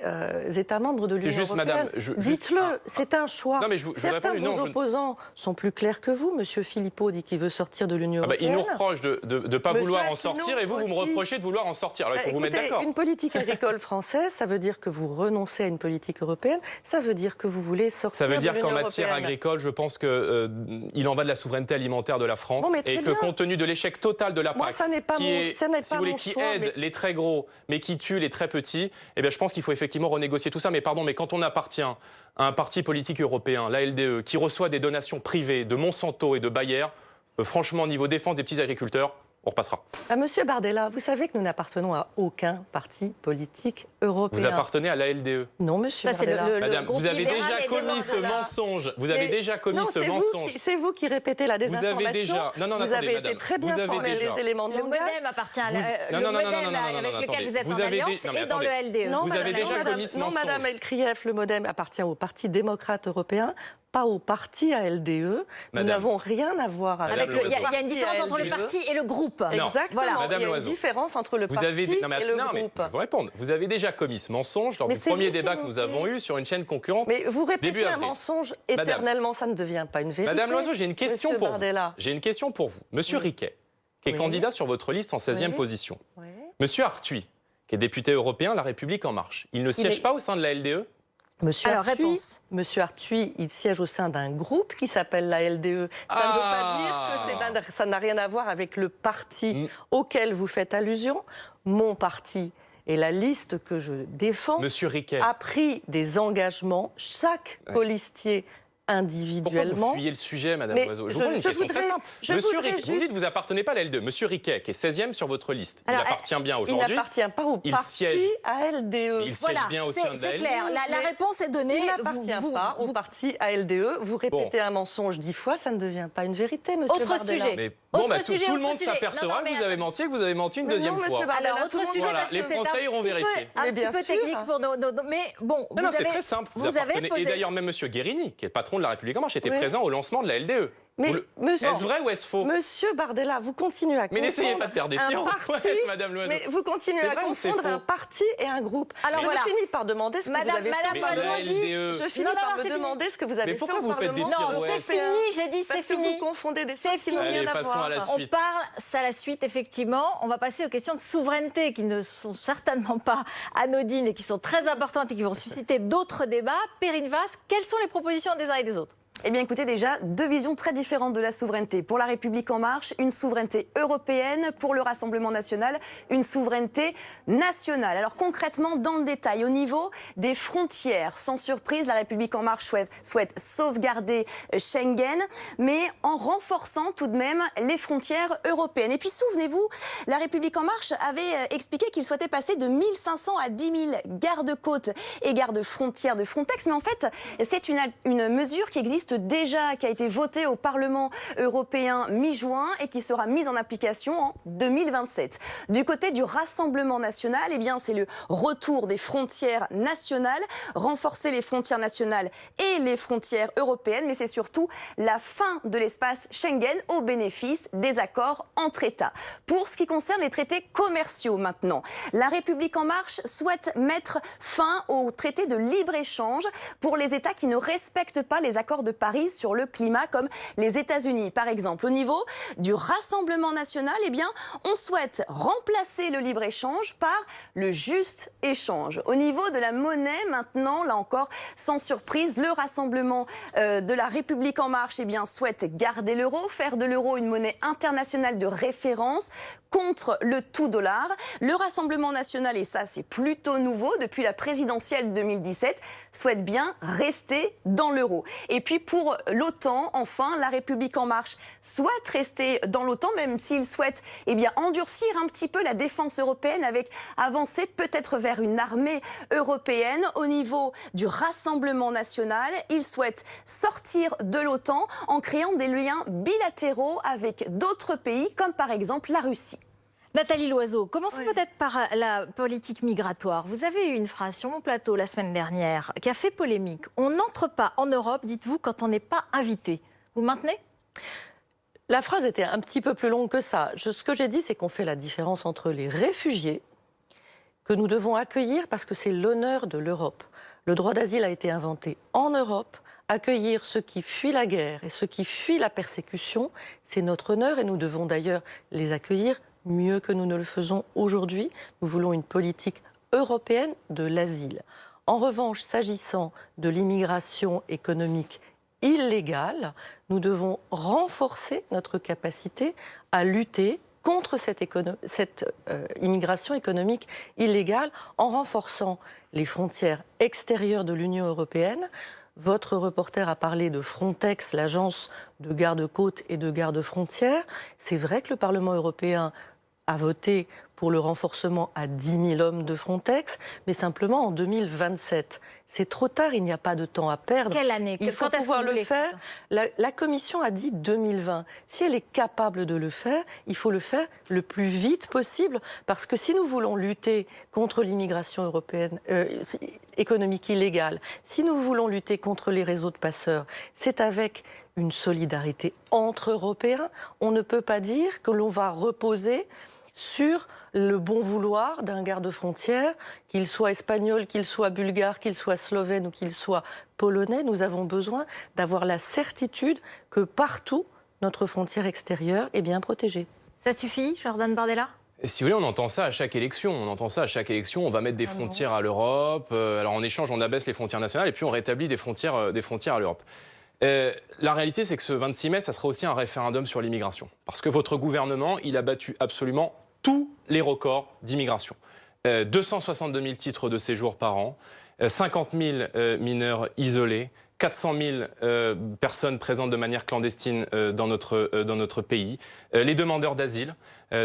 États membres de l'Union européenne. Dites-le, c'est un choix. Non, mais certains de vos opposants sont plus clairs que vous. Monsieur Philippot dit qu'il veut sortir de l'Union européenne. Il nous reproche de ne pas vouloir en sortir et vous me reprochez de vouloir en sortir. Alors il faut vous mettre d'accord. Une politique agricole française, ça veut dire que vous renoncez à une politique européenne, ça veut dire que vous voulez sortir de l'Union européenne. Ça veut dire qu'en matière agricole, je pense qu'il en va de la souveraineté alimentaire de la France et que compte tenu de l'échec total de la PAC, qui aide les très gros mais qui tue les très petits, eh bien, je pense qu'il faut effectivement renégocier tout ça. Mais pardon, mais quand on appartient à un parti politique européen, la LDE, qui reçoit des donations privées de Monsanto et de Bayer, franchement, au niveau défense des petits agriculteurs, on repassera. Monsieur Bardella, vous savez que nous n'appartenons à aucun parti politique européen. Vous appartenez à la LDE. Non, monsieur Bardella. Madame, vous avez déjà commis ce mensonge. Vous avez déjà commis ce mensonge. C'est vous qui répétez la désinformation. Vous avez déjà... vous avez été très bien formé les éléments de langage. Le modem appartient à avec lequel vous êtes en alliance et dans le LDE. Vous avez déjà commis ce mensonge. Non, Madame Elkrief, le modem appartient au Parti démocrate européen, pas au parti ALDE. Nous n'avons rien à voir avec Il y a une différence entre le parti et le groupe. Exactement. Il y a une différence entre le parti et le groupe. Je vais vous répondre. Vous avez déjà commis ce mensonge lors du premier débat que nous avons eu sur une chaîne concurrente. Mais vous répétez un mensonge éternellement, ça ne devient pas une vérité. Madame Loiseau, j'ai une question pour vous. J'ai une question pour vous. Monsieur Riquet, qui est candidat sur votre liste en 16e position. Monsieur Arthuis, qui est député européen La République En Marche. Il ne siège pas au sein de la LDE ? Monsieur Arthuis, il siège au sein d'un groupe qui s'appelle la LDE. Ça ne veut pas dire que ça n'a rien à voir avec le parti auquel vous faites allusion. Mon parti et la liste que je défends a pris des engagements, chaque colistier individuellement. Pourquoi vous fuyez le sujet, Madame Loiseau? Je vous pose une question très simple. Monsieur Riquet, vous me dites que vous n'appartenez pas à la LDE. Monsieur Riquet, qui est 16e sur votre liste, il appartient bien aujourd'hui. Il n'appartient pas au parti ALDE. Il siège bien au sein de la LDE. C'est clair, la réponse est donnée. Il n'appartient pas au parti ALDE. Vous répétez un mensonge 10 fois, ça ne devient pas une vérité, Monsieur Bardella. Tout le monde s'apercevra que vous avez menti et que vous avez menti une deuxième fois. Alors, autre sujet, parce que les Français iront vérifier. Un petit peu technique pour nos... Mais bon, c'est très simple. Vous appartenez. Et d'ailleurs, même Monsieur Guérini, qui est le patron de La République En Marche, était présent au lancement de la LDE. Mais monsieur, est-ce vrai ou est-ce faux? Monsieur Bardella, vous continuez à confondre. Mais n'essayez pas de faire des parti, Madame Loiseau. Mais vous continuez à confondre un parti et un groupe. Alors voilà. Je finis par demander ce que vous avez fait. Loiseau Je finis par me demander ce que vous avez fait au Parlement. Non, c'est fini, j'ai dit c'est fini. Vous confondez des choses qui n'ont rien à voir. On parle, c'est à la suite, effectivement. On va passer aux questions de souveraineté qui ne sont certainement pas anodines et qui sont très importantes et qui vont susciter d'autres débats. Perrine Vasse, quelles sont les propositions des uns et des autres? Eh bien, écoutez, déjà, deux visions très différentes de la souveraineté. Pour La République En Marche, une souveraineté européenne. Pour le Rassemblement National, une souveraineté nationale. Alors, concrètement, dans le détail, au niveau des frontières, sans surprise, La République En Marche souhaite sauvegarder Schengen, mais en renforçant tout de même les frontières européennes. Et puis, souvenez-vous, La République En Marche avait expliqué qu'il souhaitait passer de 1500 à 10 000 gardes-côtes et gardes-frontières de Frontex. Mais en fait, c'est une mesure qui existe déjà, qui a été votée au Parlement européen mi-juin et qui sera mise en application en 2027. Du côté du Rassemblement National, eh bien, c'est le retour des frontières nationales, renforcer les frontières nationales et les frontières européennes, mais c'est surtout la fin de l'espace Schengen au bénéfice des accords entre États. Pour ce qui concerne les traités commerciaux maintenant, La République En Marche souhaite mettre fin au traité de libre-échange pour les États qui ne respectent pas les accords de Paris sur le climat, comme les États-Unis par exemple. Au niveau du Rassemblement National, eh bien, on souhaite remplacer le libre-échange par le juste échange. Au niveau de la monnaie maintenant, là encore, sans surprise, le Rassemblement de La République En Marche eh bien, souhaite garder l'euro, faire de l'euro une monnaie internationale de référence contre le tout dollar. Le Rassemblement National, et ça c'est plutôt nouveau, depuis la présidentielle 2017, souhaite bien rester dans l'euro. Et puis pour l'OTAN, enfin, La République En Marche souhaite rester dans l'OTAN, même s'il souhaite eh bien, endurcir un petit peu la défense européenne avec avancer peut-être vers une armée européenne. Au niveau du Rassemblement National, il souhaite sortir de l'OTAN en créant des liens bilatéraux avec d'autres pays, comme par exemple la Russie. Nathalie Loiseau, commençons peut-être par la politique migratoire. Vous avez eu une phrase sur mon plateau la semaine dernière qui a fait polémique. On n'entre pas en Europe, dites-vous, quand on n'est pas invité. Vous maintenez ? La phrase était un petit peu plus longue que ça. Ce que j'ai dit, c'est qu'on fait la différence entre les réfugiés que nous devons accueillir parce que c'est l'honneur de l'Europe. Le droit d'asile a été inventé en Europe. Accueillir ceux qui fuient la guerre et ceux qui fuient la persécution, c'est notre honneur et nous devons d'ailleurs les accueillir mieux que nous ne le faisons aujourd'hui. Nous voulons une politique européenne de l'asile. En revanche, s'agissant de l'immigration économique illégale, nous devons renforcer notre capacité à lutter contre cette immigration économique illégale en renforçant les frontières extérieures de l'Union européenne. Votre reporter a parlé de Frontex, l'agence de garde-côtes et de garde-frontières. C'est vrai que le Parlement européen a voté pour le renforcement à 10 000 hommes de Frontex, mais simplement en 2027. C'est trop tard, il n'y a pas de temps à perdre. Quelle année ? Il faut pouvoir le faire. La Commission a dit 2020. Si elle est capable de le faire, il faut le faire le plus vite possible, parce que si nous voulons lutter contre l'immigration européenne, économique illégale, si nous voulons lutter contre les réseaux de passeurs, c'est avec une solidarité entre Européens. On ne peut pas dire que l'on va reposer sur le bon vouloir d'un garde-frontière, qu'il soit espagnol, qu'il soit bulgare, qu'il soit slovène ou qu'il soit polonais. Nous avons besoin d'avoir la certitude que partout, notre frontière extérieure est bien protégée. Ça suffit, Jordan Bardella ? Et si vous voulez, on entend ça à chaque élection. On va mettre des frontières à l'Europe. Alors en échange, on abaisse les frontières nationales et puis on rétablit des frontières à l'Europe. La réalité, c'est que ce 26 mai, ça sera aussi un référendum sur l'immigration. Parce que votre gouvernement, il a battu absolument tous les records d'immigration. 262 000 titres de séjour par an, 50 000 mineurs isolés, 400 000 personnes présentes de manière clandestine dans notre pays, les demandeurs d'asile,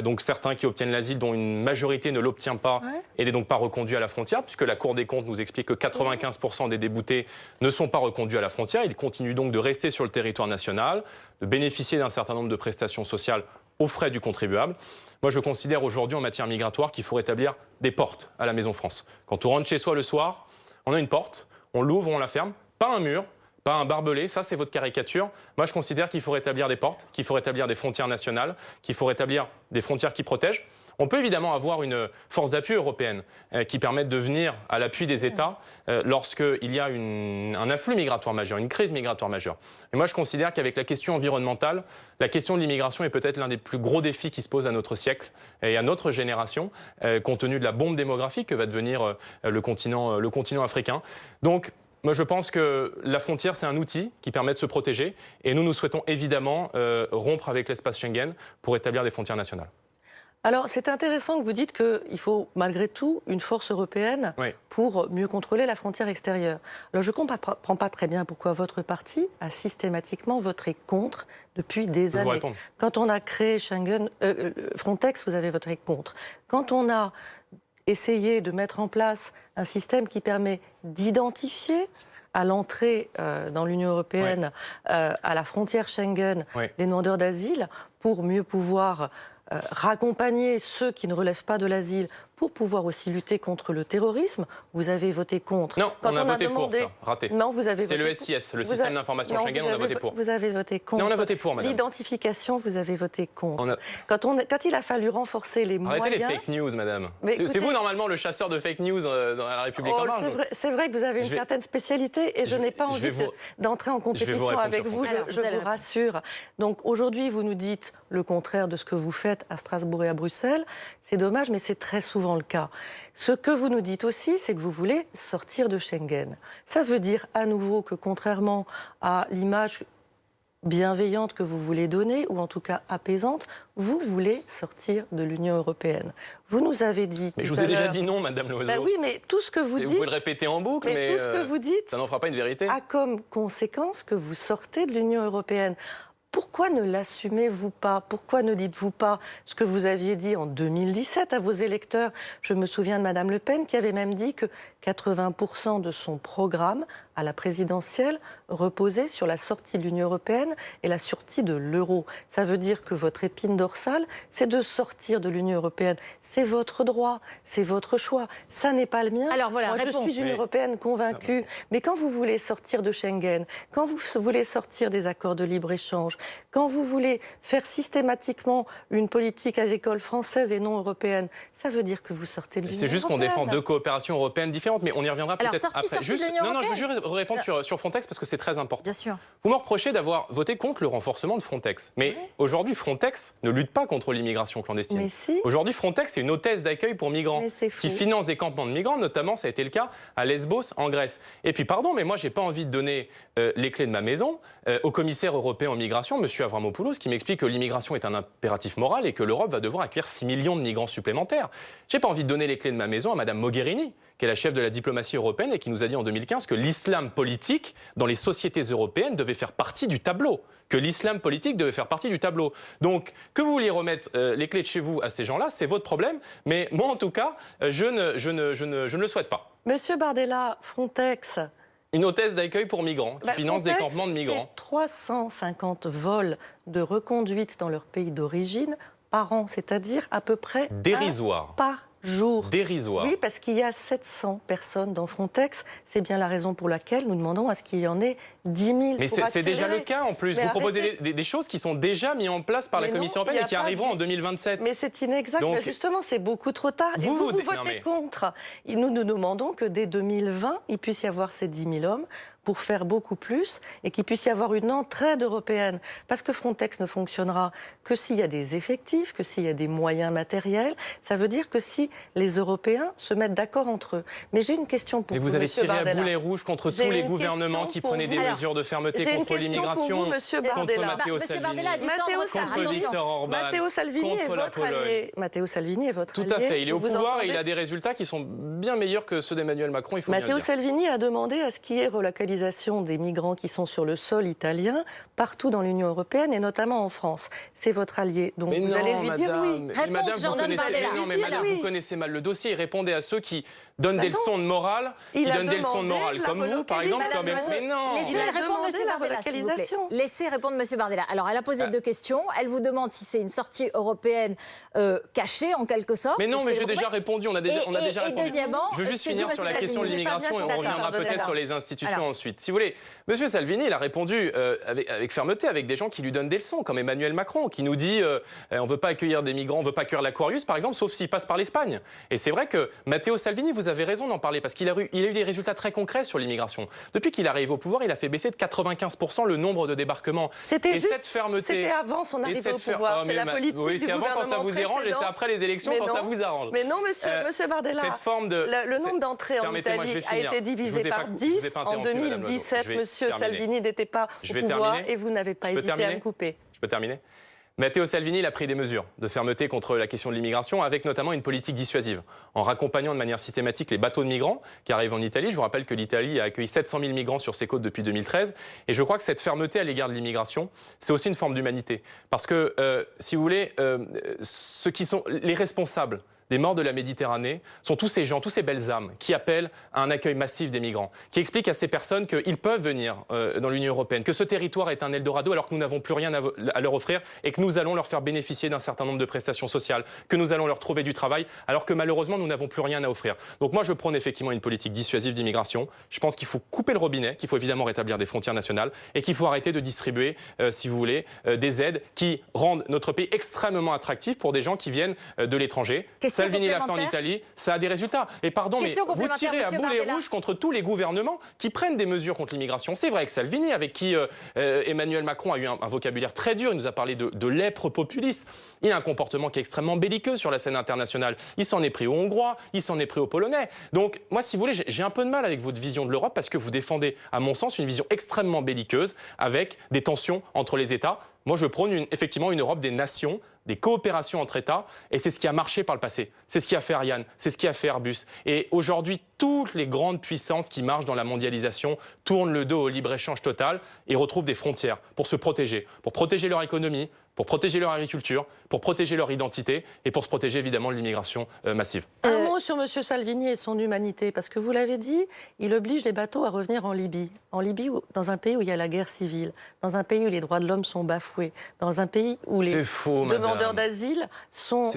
donc certains qui obtiennent l'asile dont une majorité ne l'obtient pas et n'est donc pas reconduit à la frontière, puisque la Cour des comptes nous explique que 95% des déboutés ne sont pas reconduits à la frontière. Ils continuent donc de rester sur le territoire national, de bénéficier d'un certain nombre de prestations sociales aux frais du contribuable. Moi, je considère aujourd'hui en matière migratoire qu'il faut rétablir des portes à la Maison France. Quand on rentre chez soi le soir, on a une porte, on l'ouvre, on la ferme, pas un mur, pas un barbelé, ça c'est votre caricature. Moi je considère qu'il faut rétablir des portes, qu'il faut rétablir des frontières nationales, qu'il faut rétablir des frontières qui protègent. On peut évidemment avoir une force d'appui européenne qui permette de venir à l'appui des États lorsqu'il y a un afflux migratoire majeur, une crise migratoire majeure. Et moi je considère qu'avec la question environnementale, la question de l'immigration est peut-être l'un des plus gros défis qui se posent à notre siècle et à notre génération, compte tenu de la bombe démographique que va devenir le continent africain. Donc, moi, je pense que la frontière, c'est un outil qui permet de se protéger. Et nous souhaitons évidemment rompre avec l'espace Schengen pour établir des frontières nationales. Alors, c'est intéressant que vous dites qu'il faut, malgré tout, une force européenne pour mieux contrôler la frontière extérieure. Alors, je ne comprends pas très bien pourquoi votre parti a systématiquement voté contre depuis des années. Répondre. Quand on a créé Frontex, vous avez voté contre. Quand on a essayé de mettre en place un système qui permet d'identifier à l'entrée dans l'Union européenne, à la frontière Schengen, les demandeurs d'asile, pour mieux pouvoir raccompagner ceux qui ne relèvent pas de l'asile, pour pouvoir aussi lutter contre le terrorisme. Vous avez voté contre. Non, on a voté pour ça, raté. Non, vous avez voté. C'est le SIS, le système d'information Schengen, on a voté pour. Vous avez voté contre. Non, on a voté pour, madame. L'identification, vous avez voté contre. Quand il a fallu renforcer les moyens... Arrêtez les fake news, madame. C'est vous, normalement, le chasseur de fake news dans la République en marche. C'est vrai que vous avez une certaine spécialité et je n'ai pas envie d'entrer en compétition avec vous, je vous rassure. Donc aujourd'hui, vous nous dites le contraire de ce que vous faites à Strasbourg et à Bruxelles. C'est dommage, mais c'est très souvent le cas. Ce que vous nous dites aussi, c'est que vous voulez sortir de Schengen. Ça veut dire à nouveau que contrairement à l'image bienveillante que vous voulez donner, ou en tout cas apaisante, vous voulez sortir de l'Union européenne. Vous nous avez dit... Mais je vous ai déjà dit non, madame Loiseau. Ben oui, mais tout ce que vous dites... Vous pouvez le répéter en boucle, mais tout ce que vous dites, ça n'en fera pas une vérité. A comme conséquence que vous sortez de l'Union européenne. Pourquoi ne l'assumez-vous pas? Pourquoi ne dites-vous pas ce que vous aviez dit en 2017 à vos électeurs? Je me souviens de Madame Le Pen qui avait même dit que 80% de son programme à la présidentielle reposait sur la sortie de l'Union européenne et la sortie de l'euro. Ça veut dire que votre épine dorsale, c'est de sortir de l'Union européenne. C'est votre droit, c'est votre choix. Ça n'est pas le mien. Alors voilà, moi, je suis une européenne convaincue. Mais quand vous voulez sortir de Schengen, quand vous voulez sortir des accords de libre-échange, quand vous voulez faire systématiquement une politique agricole française et non européenne, ça veut dire que vous sortez de l'Union européenne. C'est juste qu'on défend deux coopérations européennes différentes, mais on y reviendra peut-être après. Juste, non, je veux juste répondre sur Frontex parce que c'est très important. Bien sûr. Vous me reprochez d'avoir voté contre le renforcement de Frontex. Mais aujourd'hui, Frontex ne lutte pas contre l'immigration clandestine. Mais si. Aujourd'hui, Frontex, c'est une hôtesse d'accueil pour migrants qui finance des campements de migrants, notamment, ça a été le cas à Lesbos, en Grèce. Et puis, pardon, mais moi, j'ai pas envie de donner les clés de ma maison au commissaire européen en migration, M. Avramopoulos, qui m'explique que l'immigration est un impératif moral et que l'Europe va devoir accueillir 6 millions de migrants supplémentaires. J'ai pas envie de donner les clés de ma maison à Mme Mogherini, qui est la chef de la diplomatie européenne et qui nous a dit en 2015 que l'islam politique dans les sociétés européennes devait faire partie du tableau. Donc, que vous vouliez remettre les clés de chez vous à ces gens-là, c'est votre problème. Mais moi, en tout cas, je ne le souhaite pas. Monsieur Bardella, Frontex... Une hôtesse d'accueil pour migrants, qui finance des campements de migrants. 350 vols de reconduite dans leur pays d'origine par an, c'est-à-dire à peu près dérisoire par jour. Dérisoire. Oui, parce qu'il y a 700 personnes dans Frontex. C'est bien la raison pour laquelle nous demandons à ce qu'il y en ait 10 000. Mais c'est déjà le cas en plus. Vous proposez des choses qui sont déjà mises en place par la Commission européenne et qui arriveront en 2027. Mais c'est inexact. Donc, justement, c'est beaucoup trop tard. Et vous votez contre. Nous demandons que dès 2020, il puisse y avoir ces 10 000 hommes pour faire beaucoup plus et qu'il puisse y avoir une entraide européenne. Parce que Frontex ne fonctionnera que s'il y a des effectifs, que s'il y a des moyens matériels. Ça veut dire que si les Européens se mettent d'accord entre eux. Mais j'ai une question pour vous, vous avez tiré Bardella. à boulet rouge contre tous les gouvernements qui prenaient des mesures de fermeté contre l'immigration, contre Matteo Salvini, contre Viktor Orban, Matteo Salvini contre la Pologne. Matteo Salvini est votre allié. Tout à fait. Il est au pouvoir et il a des résultats qui sont bien meilleurs que ceux d'Emmanuel Macron, il faut bien le dire. Matteo Salvini a demandé à ce qu'il y ait relocalisation des migrants qui sont sur le sol italien partout dans l'Union européenne et notamment en France. C'est votre allié. Donc vous allez lui dire oui. Madame, vous connaissez mal le dossier. Répondez à ceux qui donnent des leçons de morale, comme vous, par exemple. Mais non. Laissez répondre M. Bardella, s'il vous plaît. Laissez répondre M. Bardella. Alors, elle a posé deux questions. Elle vous demande si c'est une sortie européenne cachée, en quelque sorte. Mais non, mais j'ai déjà répondu. On a déjà répondu. Deuxièmement, je veux juste finir sur la question de l'immigration et on reviendra peut-être sur les institutions ensuite. ensuite. Si vous voulez, M. Salvini, il a répondu avec fermeté, avec des gens qui lui donnent des leçons, comme Emmanuel Macron, qui nous dit on ne veut pas accueillir des migrants, on ne veut pas accueillir l'Aquarius, par exemple, sauf s'il passe par l'Espagne. Et c'est vrai que Matteo Salvini, vous avez raison d'en parler, parce qu'il a eu des résultats très concrets sur l'immigration. Depuis qu'il arrive au pouvoir, il a fait baisser de 95% le nombre de débarquements. C'était juste, cette fermeté, c'était avant son arrivée au pouvoir. C'est la politique oui, du c'est avant quand ça gouvernement vous arrange et c'est après les élections quand ça vous arrange. Mais non, monsieur Bardella, cette forme de... le nombre d'entrées en Italie a été divisé par 10. En 2017, monsieur Salvini n'était pas au pouvoir et vous n'avez pas hésité à me couper. Je peux terminer ? Matteo Salvini, il a pris des mesures de fermeté contre la question de l'immigration, avec notamment une politique dissuasive, en raccompagnant de manière systématique les bateaux de migrants qui arrivent en Italie. Je vous rappelle que l'Italie a accueilli 700 000 migrants sur ses côtes depuis 2013. Et je crois que cette fermeté à l'égard de l'immigration, c'est aussi une forme d'humanité. Parce que, si vous voulez, ceux qui sont les responsables des morts de la Méditerranée sont tous ces gens, tous ces belles âmes qui appellent à un accueil massif des migrants, qui expliquent à ces personnes qu'ils peuvent venir dans l'Union européenne, que ce territoire est un Eldorado alors que nous n'avons plus rien à leur offrir et que nous allons leur faire bénéficier d'un certain nombre de prestations sociales, que nous allons leur trouver du travail alors que malheureusement nous n'avons plus rien à offrir. Donc moi je prône effectivement une politique dissuasive d'immigration. Je pense qu'il faut couper le robinet, qu'il faut évidemment rétablir des frontières nationales et qu'il faut arrêter de distribuer, si vous voulez, des aides qui rendent notre pays extrêmement attractif pour des gens qui viennent de l'étranger. Salvini l'a fait en Italie, ça a des résultats. Et pardon, mais vous tirez à boulet rouge contre tous les gouvernements qui prennent des mesures contre l'immigration. C'est vrai que Salvini, avec qui Emmanuel Macron a eu un vocabulaire très dur, il nous a parlé de lèpre populiste. Il a un comportement qui est extrêmement belliqueux sur la scène internationale. Il s'en est pris aux Hongrois, il s'en est pris aux Polonais. Donc moi, si vous voulez, j'ai un peu de mal avec votre vision de l'Europe parce que vous défendez, à mon sens, une vision extrêmement belliqueuse avec des tensions entre les États. Moi, je prône effectivement une Europe des nations, des coopérations entre États, et c'est ce qui a marché par le passé. C'est ce qui a fait Ariane, c'est ce qui a fait Airbus. Et aujourd'hui, toutes les grandes puissances qui marchent dans la mondialisation tournent le dos au libre-échange total et retrouvent des frontières pour se protéger, pour protéger leur économie, pour protéger leur agriculture, pour protéger leur identité et pour se protéger évidemment de l'immigration massive. Un mot sur M. Salvini et son humanité, parce que vous l'avez dit, il oblige les bateaux à revenir en Libye. En Libye, dans un pays où il y a la guerre civile, dans un pays où les droits de l'homme sont bafoués, dans un pays où les demandeurs d'asile sont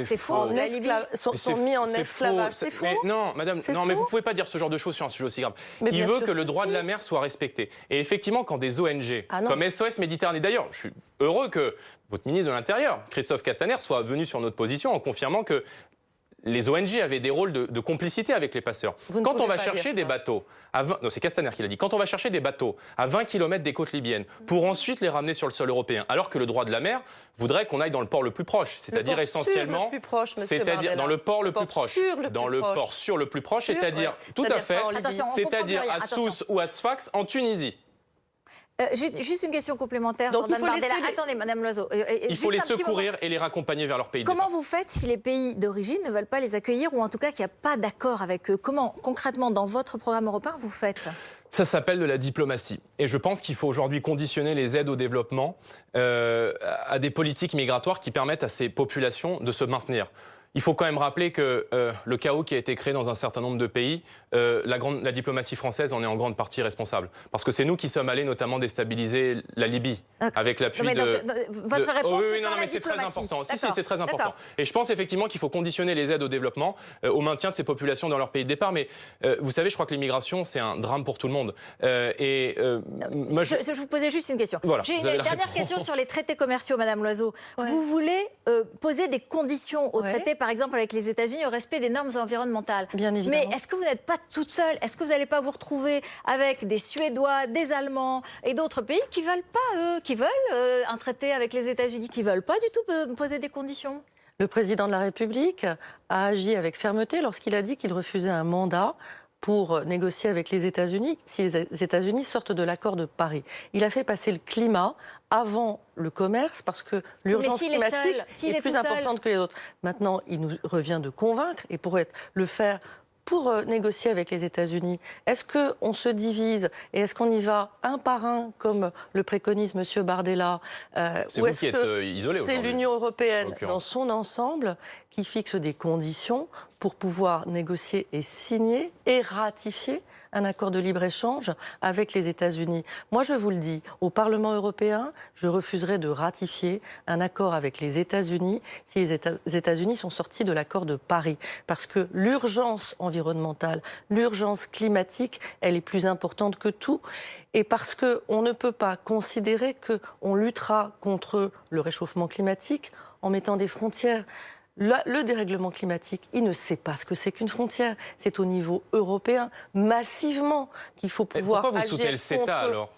mis en esclavage. C'est faux. Non, madame, non, mais vous ne pouvez pas dire ce genre de choses sur un sujet aussi grave. Mais il veut que le droit de la mer soit respecté. Et effectivement, quand des ONG comme SOS Méditerranée, d'ailleurs, je suis heureux que votre ministre de l'Intérieur, Christophe Castaner, soit venu sur notre position en confirmant que les ONG avaient des rôles de complicité avec les passeurs. Quand on va chercher des bateaux, non, c'est Castaner qui l'a dit, quand on va chercher des bateaux à 20 km des côtes libyennes pour ensuite les ramener sur le sol européen, alors que le droit de la mer voudrait qu'on aille dans le port le plus proche, c'est-à-dire essentiellement, c'est-à-dire dans le port le plus proche, dans le port sur le plus proche, c'est-à-dire tout à fait, c'est-à-dire à Sousse ou à Sfax en Tunisie. Juste une question complémentaire. Donc, attendez, Madame Loiseau. Il faut les secourir et les raccompagner vers leur pays de départ. Comment vous faites si les pays d'origine ne veulent pas les accueillir ou en tout cas qu'il n'y a pas d'accord avec eux? Comment, concrètement, dans votre programme européen, vous faites? Ça s'appelle de la diplomatie. Et je pense qu'il faut aujourd'hui conditionner les aides au développement à des politiques migratoires qui permettent à ces populations de se maintenir. Il faut quand même rappeler que le chaos qui a été créé dans un certain nombre de pays, la diplomatie française en est en grande partie responsable. Parce que c'est nous qui sommes allés notamment déstabiliser la Libye avec l'appui Votre réponse, oui, non, mais c'est très important. Si, c'est très important. Et je pense effectivement qu'il faut conditionner les aides au développement, au maintien de ces populations dans leur pays de départ. Mais vous savez, je crois que l'immigration, c'est un drame pour tout le monde. Je vous posais juste une question. Voilà, j'ai une dernière question sur les traités commerciaux, Madame Loiseau. Ouais. Vous voulez poser des conditions aux traités, par exemple avec les États-Unis, au respect des normes environnementales. Bien évidemment. Mais est-ce que vous n'êtes pas toute seule? Est-ce que vous n'allez pas vous retrouver avec des Suédois, des Allemands et d'autres pays qui veulent pas, qui veulent un traité avec les États-Unis, qui veulent pas du tout poser des conditions? Le président de la République a agi avec fermeté lorsqu'il a dit qu'il refusait un mandat pour négocier avec les États-Unis si les États-Unis sortent de l'accord de Paris. Il a fait passer le climat avant le commerce parce que l'urgence climatique est plus importante que les autres. Maintenant, il nous revient de convaincre et pour le faire pour négocier avec les États-Unis, est-ce qu'on se divise et est-ce qu'on y va un par un comme le préconise M. Bardella C'est vous qui êtes isolé aujourd'hui. C'est l'Union européenne dans son ensemble qui fixe des conditions pour pouvoir négocier et signer et ratifier un accord de libre-échange avec les États-Unis. Moi, je vous le dis, au Parlement européen, je refuserai de ratifier un accord avec les États-Unis si les États-Unis sont sortis de l'accord de Paris. Parce que l'urgence environnementale, l'urgence climatique, elle est plus importante que tout. Et parce qu'on ne peut pas considérer qu'on luttera contre le réchauffement climatique en mettant des frontières. Le dérèglement climatique, il ne sait pas ce que c'est qu'une frontière. C'est au niveau européen, massivement, qu'il faut pouvoir agir. Pourquoi vous soutenez le CETA alors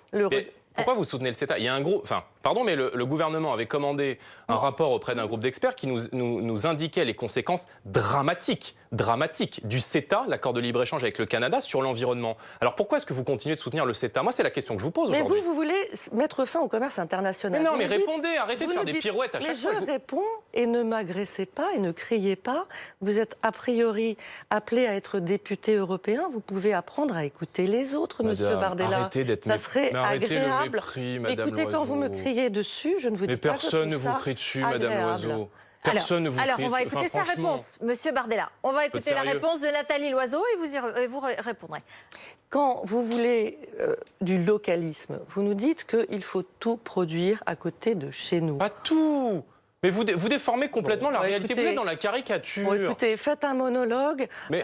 Pourquoi vous soutenez le CETA? Il y a un gros... Enfin, pardon, mais le gouvernement avait commandé un rapport auprès d'un groupe d'experts qui nous indiquait les conséquences dramatiques du CETA, l'accord de libre-échange avec le Canada, sur l'environnement. Alors pourquoi est-ce que vous continuez de soutenir le CETA? Moi, c'est la question que je vous pose aujourd'hui. Mais vous voulez mettre fin au commerce international. Mais non, mais répondez, arrêtez de faire des pirouettes à chaque fois. Je réponds et ne m'agressez pas et ne criez pas. Vous êtes a priori appelé à être député européen. Vous pouvez apprendre à écouter les autres, Monsieur Bardella. Arrêtez d'être Ça serait agréable. Le mépris, Madame Écoutez, Loiseau. quand vous me criez dessus, je ne vous dis pas que je trouve ça personne ne vous crie dessus, Madame Loiseau. Personne ne vous alors crie on va dessus. écouter sa réponse, Monsieur Bardella. On va écouter la réponse de Nathalie Loiseau et vous répondrez. Quand vous voulez du localisme, vous nous dites qu'il faut tout produire à côté de chez nous. Pas tout. Mais vous déformez complètement la réalité. Écoutez, vous êtes dans la caricature. Bon, écoutez, faites un monologue. Mais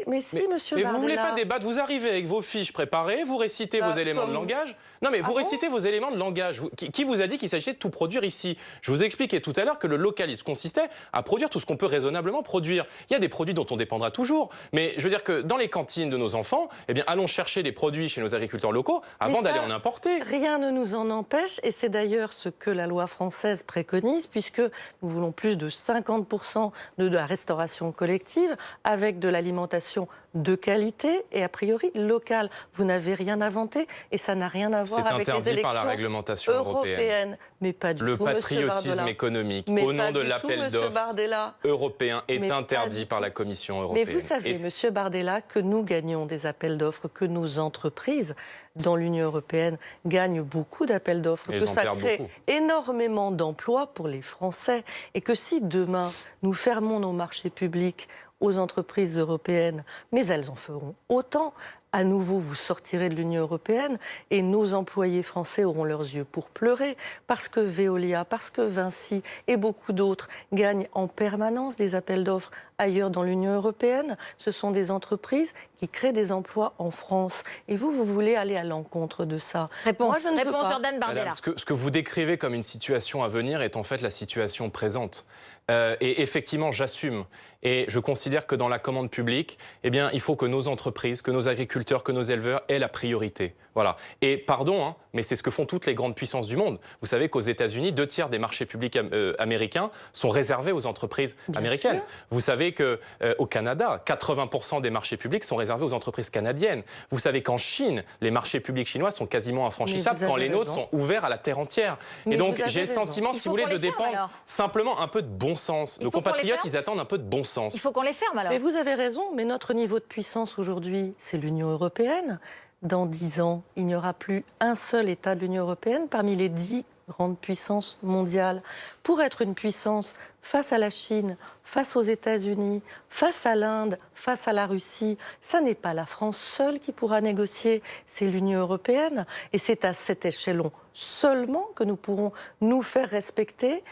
Monsieur Bardella... vous ne voulez pas débattre. Vous arrivez avec vos fiches préparées, vous récitez vos éléments de langage. Non, mais vous récitez vos éléments de langage. Qui vous a dit qu'il s'agissait de tout produire ici? Je vous ai expliqué tout à l'heure que le localisme consistait à produire tout ce qu'on peut raisonnablement produire. Il y a des produits dont on dépendra toujours. Mais je veux dire que dans les cantines de nos enfants, eh bien, allons chercher des produits chez nos agriculteurs locaux avant d'aller en importer. Rien ne nous en empêche. Et c'est d'ailleurs ce que la loi française préconise, puisque nous voulons plus de 50% de la restauration collective avec de l'alimentation de qualité et a priori locale. Vous n'avez rien inventé et ça n'a rien à voir avec les élections interdit par la réglementation européenne. Mais pas du le tout, patriotisme économique au nom de l'appel d'offres européen est interdit par la Commission européenne. Mais vous savez, Monsieur Bardella, que nous gagnons des appels d'offres, que nos entreprises dans l'Union européenne gagnent beaucoup d'appels d'offres, que ça crée énormément d'emplois pour les Français et que si demain nous fermons nos marchés publics aux entreprises européennes, mais elles en feront autant. À nouveau, vous sortirez de l'Union européenne et nos employés français auront leurs yeux pour pleurer parce que Veolia, parce que Vinci et beaucoup d'autres gagnent en permanence des appels d'offres ailleurs dans l'Union européenne. Ce sont des entreprises qui créent des emplois en France. Et vous voulez aller à l'encontre de ça. Réponse Jordan Bardella. Madame, ce que vous décrivez comme une situation à venir est en fait la situation présente. Et effectivement, j'assume. Et je considère que dans la commande publique, eh bien, il faut que nos entreprises, que nos agriculteurs, que nos éleveurs aient la priorité. Voilà. Et pardon, hein, mais c'est ce que font toutes les grandes puissances du monde. Vous savez qu'aux États-Unis, 2/3 des marchés publics américains sont réservés aux entreprises américaines. Vous savez qu'au Canada, 80% des marchés publics sont réservés aux entreprises canadiennes. Vous savez qu'en Chine, les marchés publics chinois sont quasiment infranchissables quand les nôtres sont ouverts à la terre entière. Et donc, j'ai le sentiment, si vous voulez, de dépendre simplement un peu de bon sens. Nos compatriotes, ils attendent un peu de bon sens. Il faut qu'on les ferme alors. Mais vous avez raison, mais notre niveau de puissance aujourd'hui, c'est l'Union européenne. Dans 10 ans, il n'y aura plus un seul État de l'Union européenne parmi les 10 grandes puissances mondiales. Pour être une puissance face à la Chine, face aux États-Unis, face à l'Inde, face à la Russie, ça n'est pas la France seule qui pourra négocier, c'est l'Union européenne. Et c'est à cet échelon seulement que nous pourrons nous faire respecter,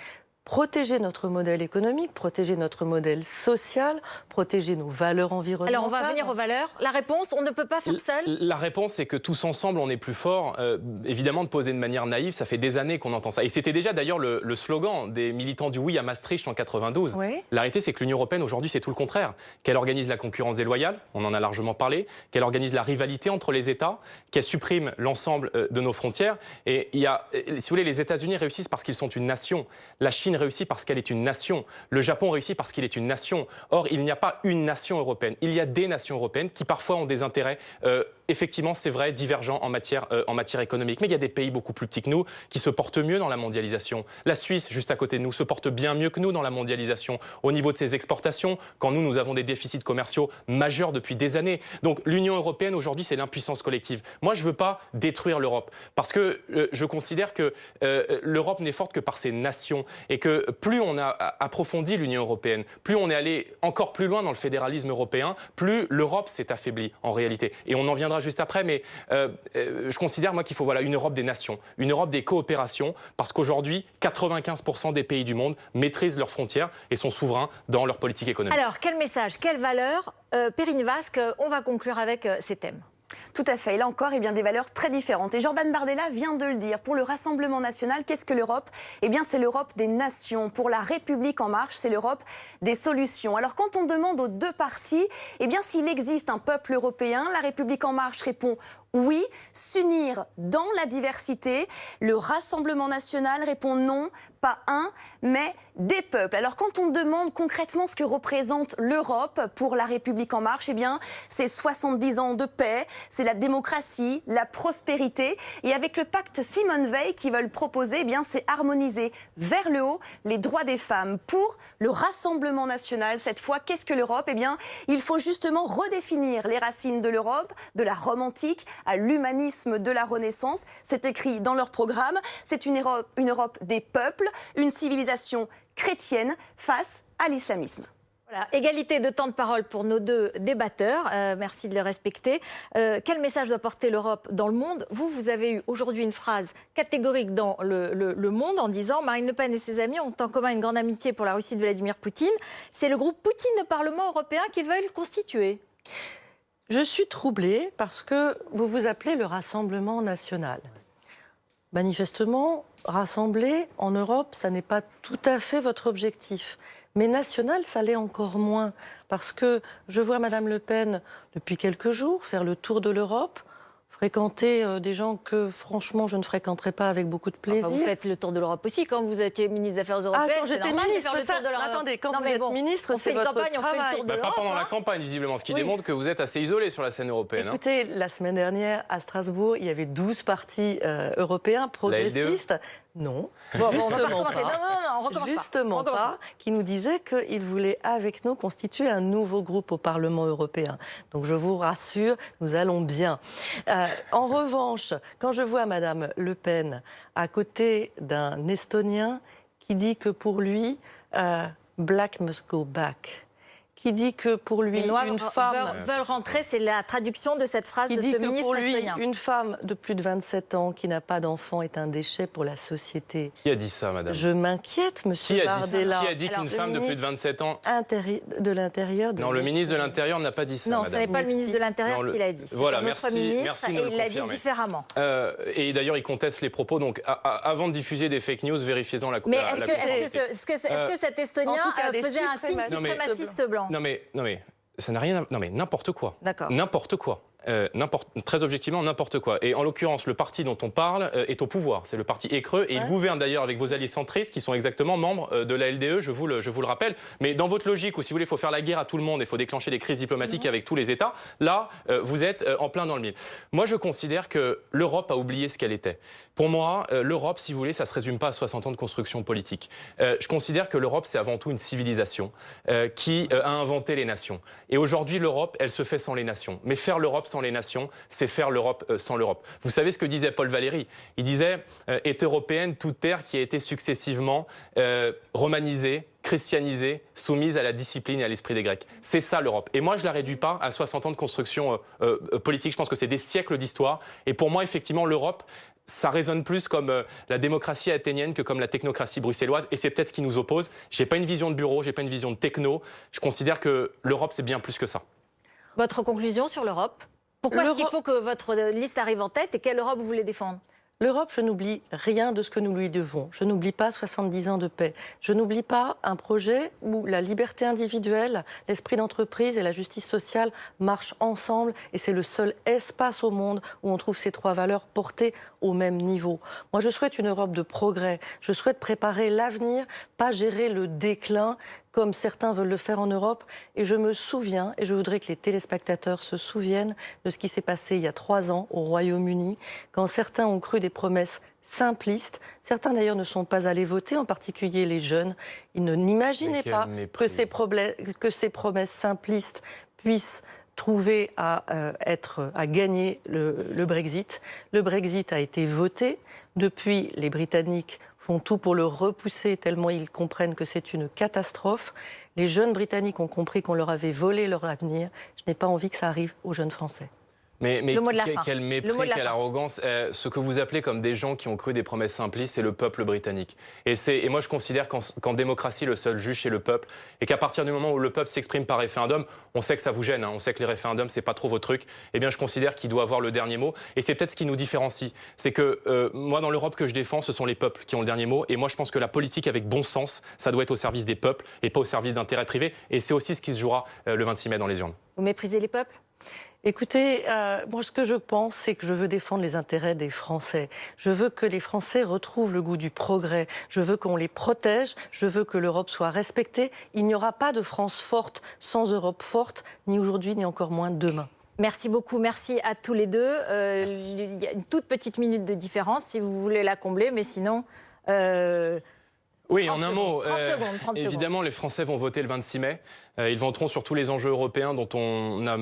protéger notre modèle économique, protéger notre modèle social, protéger nos valeurs environnementales. Alors on va venir aux valeurs. La réponse, on ne peut pas faire seul. La réponse, c'est que tous ensemble, on est plus fort. Évidemment, de poser de manière naïve, ça fait des années qu'on entend ça. Et c'était déjà d'ailleurs le slogan des militants du oui à Maastricht en 92. Oui. La réalité, c'est que l'Union européenne, aujourd'hui, c'est tout le contraire. Qu'elle organise la concurrence déloyale, on en a largement parlé, qu'elle organise la rivalité entre les États, qu'elle supprime l'ensemble de nos frontières. Et il y a, si vous voulez, les États-Unis réussissent parce qu'ils sont une nation. La Chine réussit parce qu'elle est une nation. Le Japon réussit parce qu'il est une nation. Or, il n'y a pas une nation européenne. Il y a des nations européennes qui parfois ont des intérêts effectivement, c'est vrai, divergents en matière économique. Mais il y a des pays beaucoup plus petits que nous qui se portent mieux dans la mondialisation. La Suisse, juste à côté de nous, se porte bien mieux que nous dans la mondialisation au niveau de ses exportations, quand nous avons des déficits commerciaux majeurs depuis des années. Donc l'Union européenne, aujourd'hui, c'est l'impuissance collective. Moi, je ne veux pas détruire l'Europe, parce que je considère que l'Europe n'est forte que par ses nations, et que plus on a approfondi l'Union européenne, plus on est allé encore plus loin dans le fédéralisme européen, plus l'Europe s'est affaiblie en réalité. Et on en viendra juste après, mais je considère moi qu'il faut une Europe des nations, une Europe des coopérations, parce qu'aujourd'hui, 95% des pays du monde maîtrisent leurs frontières et sont souverains dans leur politique économique. Alors, quel message, quelle valeur Perrine Vasque, on va conclure avec ces thèmes. Tout à fait. Et là encore, des valeurs très différentes. Et Jordan Bardella vient de le dire. Pour le Rassemblement national, qu'est-ce que l'Europe ? C'est l'Europe des nations. Pour la République en marche, c'est l'Europe des solutions. Alors, quand on demande aux deux partis, s'il existe un peuple européen, la République en marche répond oui. S'unir dans la diversité. Le Rassemblement national répond non. Pas un, mais des peuples. Alors quand on demande concrètement ce que représente l'Europe pour la République en marche, c'est 70 ans de paix, c'est la démocratie, la prospérité. Et avec le pacte Simone Veil qu'ils veulent proposer, c'est harmoniser vers le haut les droits des femmes. Pour le Rassemblement national, cette fois, qu'est-ce que l'Europe ? Il faut justement redéfinir les racines de l'Europe, de la Rome antique à l'humanisme de la Renaissance. C'est écrit dans leur programme. C'est une Europe des peuples, une civilisation chrétienne face à l'islamisme. Voilà, égalité de temps de parole pour nos deux débatteurs. Merci de les respecter. Quel message doit porter l'Europe dans le monde ? Vous avez eu aujourd'hui une phrase catégorique dans le Monde en disant « Marine Le Pen et ses amis ont en commun une grande amitié pour la Russie de Vladimir Poutine. C'est le groupe Poutine de Parlement européen qu'ils veulent constituer. » Je suis troublée parce que vous vous appelez le Rassemblement national. Manifestement, rassembler en Europe, ça n'est pas tout à fait votre objectif. Mais national, ça l'est encore moins. Parce que je vois Madame Le Pen, depuis quelques jours, faire le tour de l'Europe, fréquenter des gens que, franchement, je ne fréquenterais pas avec beaucoup de plaisir. Enfin, vous faites le tour de l'Europe aussi, quand vous étiez ministre des Affaires européennes. Ah, quand j'étais ministre, attendez, quand vous êtes ministre, c'est votre travail. Pas pendant la campagne, visiblement, ce qui démontre que vous êtes assez isolé sur la scène européenne. Écoutez, la semaine dernière, à Strasbourg, il y avait 12 partis européens progressistes. Non, justement pas. Justement pas, qui nous disaient qu'ils voulaient avec nous constituer un nouveau groupe au Parlement européen. Donc je vous rassure, nous allons bien. En revanche, quand je vois Madame Le Pen à côté d'un Estonien qui dit que pour lui, black must go back. Qui dit que pour lui, une femme... veulent rentrer, c'est la traduction de cette phrase de ce ministre estonien. Qui dit que pour lui, une femme de plus de 27 ans qui n'a pas d'enfant est un déchet pour la société. Qui a dit ça, madame ? Je m'inquiète, monsieur Bardella. Qui a dit qu'une femme de plus de 27 ans... de l'Intérieur... Non, le ministre de l'Intérieur n'a pas dit ça, non, madame. Non, ce n'est pas le ministre de l'Intérieur qui l'a dit. Voilà, merci et il l'a dit différemment. Et d'ailleurs, il conteste les propos. Donc, avant de diffuser des fake news, vérifiez-en la Mais est-ce que cet Estonien faisait un signe suprémaciste blanc ? Non mais ça n'a rien à... Non mais n'importe quoi. D'accord. N'importe quoi. Très objectivement, n'importe quoi. Et en l'occurrence, le parti dont on parle est au pouvoir. C'est le parti Écreux. Et il gouverne d'ailleurs avec vos alliés centristes qui sont exactement membres de la LDE, je vous le rappelle. Mais dans votre logique, où si vous voulez, il faut faire la guerre à tout le monde, il faut déclencher des crises diplomatiques avec tous les États, là, vous êtes en plein dans le mille. Moi, je considère que l'Europe a oublié ce qu'elle était. Pour moi, l'Europe, si vous voulez, ça ne se résume pas à 60 ans de construction politique. Je considère que l'Europe, c'est avant tout une civilisation qui a inventé les nations. Et aujourd'hui, l'Europe, elle se fait sans les nations. Mais faire l'Europe sans les nations, c'est faire l'Europe sans l'Europe. Vous savez ce que disait Paul Valéry ? Il disait « est européenne toute terre qui a été successivement romanisée, christianisée, soumise à la discipline et à l'esprit des Grecs. » C'est ça l'Europe. Et moi, je ne la réduis pas à 60 ans de construction politique. Je pense que c'est des siècles d'histoire. Et pour moi, effectivement, l'Europe, ça résonne plus comme la démocratie athénienne que comme la technocratie bruxelloise. Et c'est peut-être ce qui nous oppose. Je n'ai pas une vision de bureau, je n'ai pas une vision de techno. Je considère que l'Europe, c'est bien plus que ça. Votre conclusion sur l'Europe ? Pourquoi est-ce qu'il faut que votre liste arrive en tête et quelle Europe vous voulez défendre ? L'Europe, je n'oublie rien de ce que nous lui devons. Je n'oublie pas 70 ans de paix. Je n'oublie pas un projet où la liberté individuelle, l'esprit d'entreprise et la justice sociale marchent ensemble. Et c'est le seul espace au monde où on trouve ces trois valeurs portées au même niveau. Moi, je souhaite une Europe de progrès. Je souhaite préparer l'avenir, pas gérer le déclin comme certains veulent le faire en Europe. Et je me souviens, et je voudrais que les téléspectateurs se souviennent de ce qui s'est passé il y a 3 ans au Royaume-Uni, quand certains ont cru des promesses simplistes. Certains d'ailleurs ne sont pas allés voter, en particulier les jeunes. Ils n'imaginaient pas que ces promesses simplistes puissent trouver à gagner le Brexit. Le Brexit a été voté. Depuis, les Britanniques font tout pour le repousser tellement ils comprennent que c'est une catastrophe. Les jeunes Britanniques ont compris qu'on leur avait volé leur avenir. Je n'ai pas envie que ça arrive aux jeunes Français. Mais quel Le mépris, mot de la quelle fin. arrogance. Ce que vous appelez comme des gens qui ont cru des promesses simplistes, c'est le peuple britannique. Et moi, je considère qu'en démocratie, le seul juge, c'est le peuple. Et qu'à partir du moment où le peuple s'exprime par référendum, on sait que ça vous gêne, on sait que les référendums, c'est pas trop votre truc. Eh bien, je considère qu'il doit avoir le dernier mot. Et c'est peut-être ce qui nous différencie. C'est que moi, dans l'Europe que je défends, ce sont les peuples qui ont le dernier mot. Et moi, je pense que la politique avec bon sens, ça doit être au service des peuples et pas au service d'intérêts privés. Et c'est aussi ce qui se jouera le 26 mai dans les urnes. Vous méprisez les peuples ? Écoutez, moi ce que je pense, c'est que je veux défendre les intérêts des Français. Je veux que les Français retrouvent le goût du progrès. Je veux qu'on les protège. Je veux que l'Europe soit respectée. Il n'y aura pas de France forte sans Europe forte, ni aujourd'hui, ni encore moins demain. Merci beaucoup, merci à tous les deux. Il y a une toute petite minute de différence si vous voulez la combler, mais sinon... Oui, 30 en un mot, 30 secondes. évidemment, les Français vont voter le 26 mai. Ils voteront sur tous les enjeux européens dont on a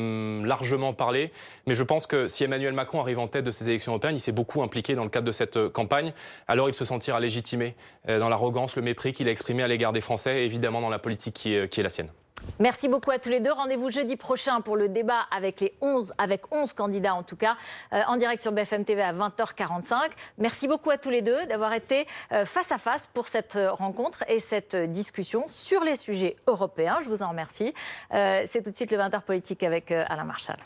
largement parlé. Mais je pense que si Emmanuel Macron arrive en tête de ces élections européennes, il s'est beaucoup impliqué dans le cadre de cette campagne. Alors il se sentira légitimé dans l'arrogance, le mépris qu'il a exprimé à l'égard des Français et évidemment dans la politique qui est la sienne. Merci beaucoup à tous les deux. Rendez-vous jeudi prochain pour le débat avec 11 candidats en tout cas, en direct sur BFM TV à 20h45. Merci beaucoup à tous les deux d'avoir été face à face pour cette rencontre et cette discussion sur les sujets européens. Je vous en remercie. C'est tout de suite le 20h politique avec Alain Marchal.